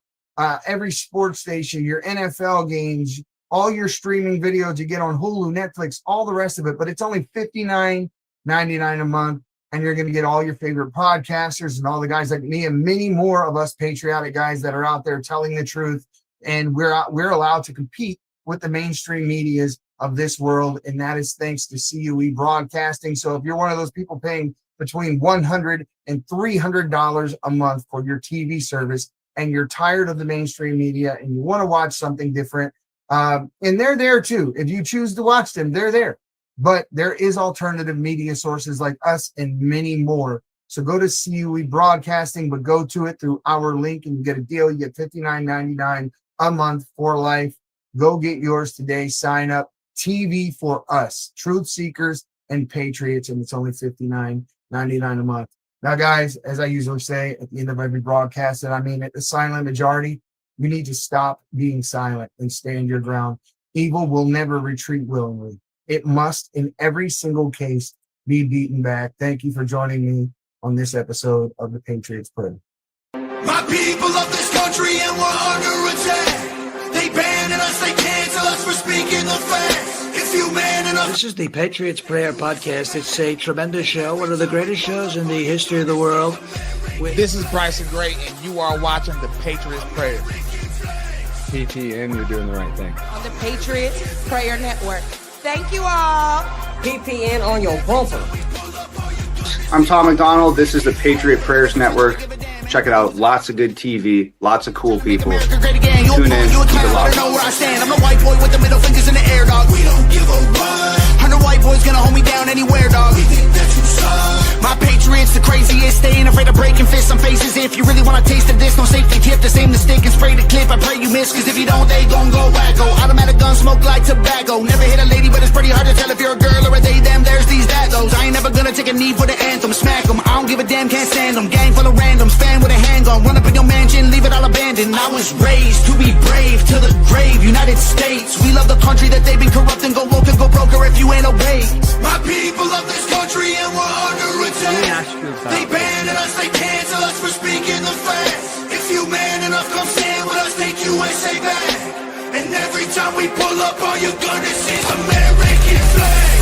every sports station, your NFL games, all your streaming videos you get on Hulu, Netflix, all the rest of it. But it's only $59.99 a month, and you're going to get all your favorite podcasters and all the guys like me and many more of us patriotic guys that are out there telling the truth. And we're allowed to compete with the mainstream medias of this world, and that is thanks to CUE Broadcasting. So if you're one of those people paying between $100 and $300 a month for your TV service, and you're tired of the mainstream media and you want to watch something different, and they're there too. If you choose to watch them, they're there. But there is alternative media sources like us and many more. So go to CUE Broadcasting, but go to it through our link and you get a deal. You get $59.99 a month for life. Go get yours today. Sign up. TV for us, truth seekers and patriots, and it's only $59.99 a month. Now, guys, as I usually say at the end of every broadcast, and I mean it, the silent majority, you need to stop being silent and stand your ground. Evil will never retreat willingly. It must, in every single case, be beaten back. Thank you for joining me on this episode of the Patriots Prayer. My people of this country, and we're under attack. They banning us, they cancel us for speaking the facts. If you man enough. This is the Patriots Prayer Podcast. It's a tremendous show, one of the greatest shows in the history of the world. This is Bryson Gray, and you are watching the Patriots Prayer. PTN, you're doing the right thing. On the Patriots Prayer Network. Thank you all. PPN on your bumper. I'm Tom McDonald. This is the Patriot Prayers Network. Check it out. Lots of good TV, lots of cool people. Tune in, keep it locked. Know where I stand. I'm the white boy with the middle fingers in the air, dog. We don't give a what. 100 white boys gonna hold me down anywhere, dog. We think that you suck. My Patriots the craziest. They ain't afraid of breaking fists on faces. If you really wanna taste of this, no safety tip. The same mistake and spray the clip. I pray you miss, cause if you don't, they gon' go wacko. Automatic gun smoke like tobacco. Never hit a lady, but it's pretty hard to tell if you're a girl or a they, them. There's these, that, those. I ain't never gonna take a knee for the anthem. Smack them. I don't give a damn, can't stand them. Gang full of randoms, fan with a handgun. Run up in your mansion, leave it all abandoned. I was raised to be brave to the grave. United States, we love the country that they've been corrupting. Go woke and go broker if you ain't obeyed. My people of this country, and we're under attack. They banning us, they cancel us for speaking the facts. If you man enough, come stand with us, take USA back. And every time we pull up, all you're gonna see is American flag.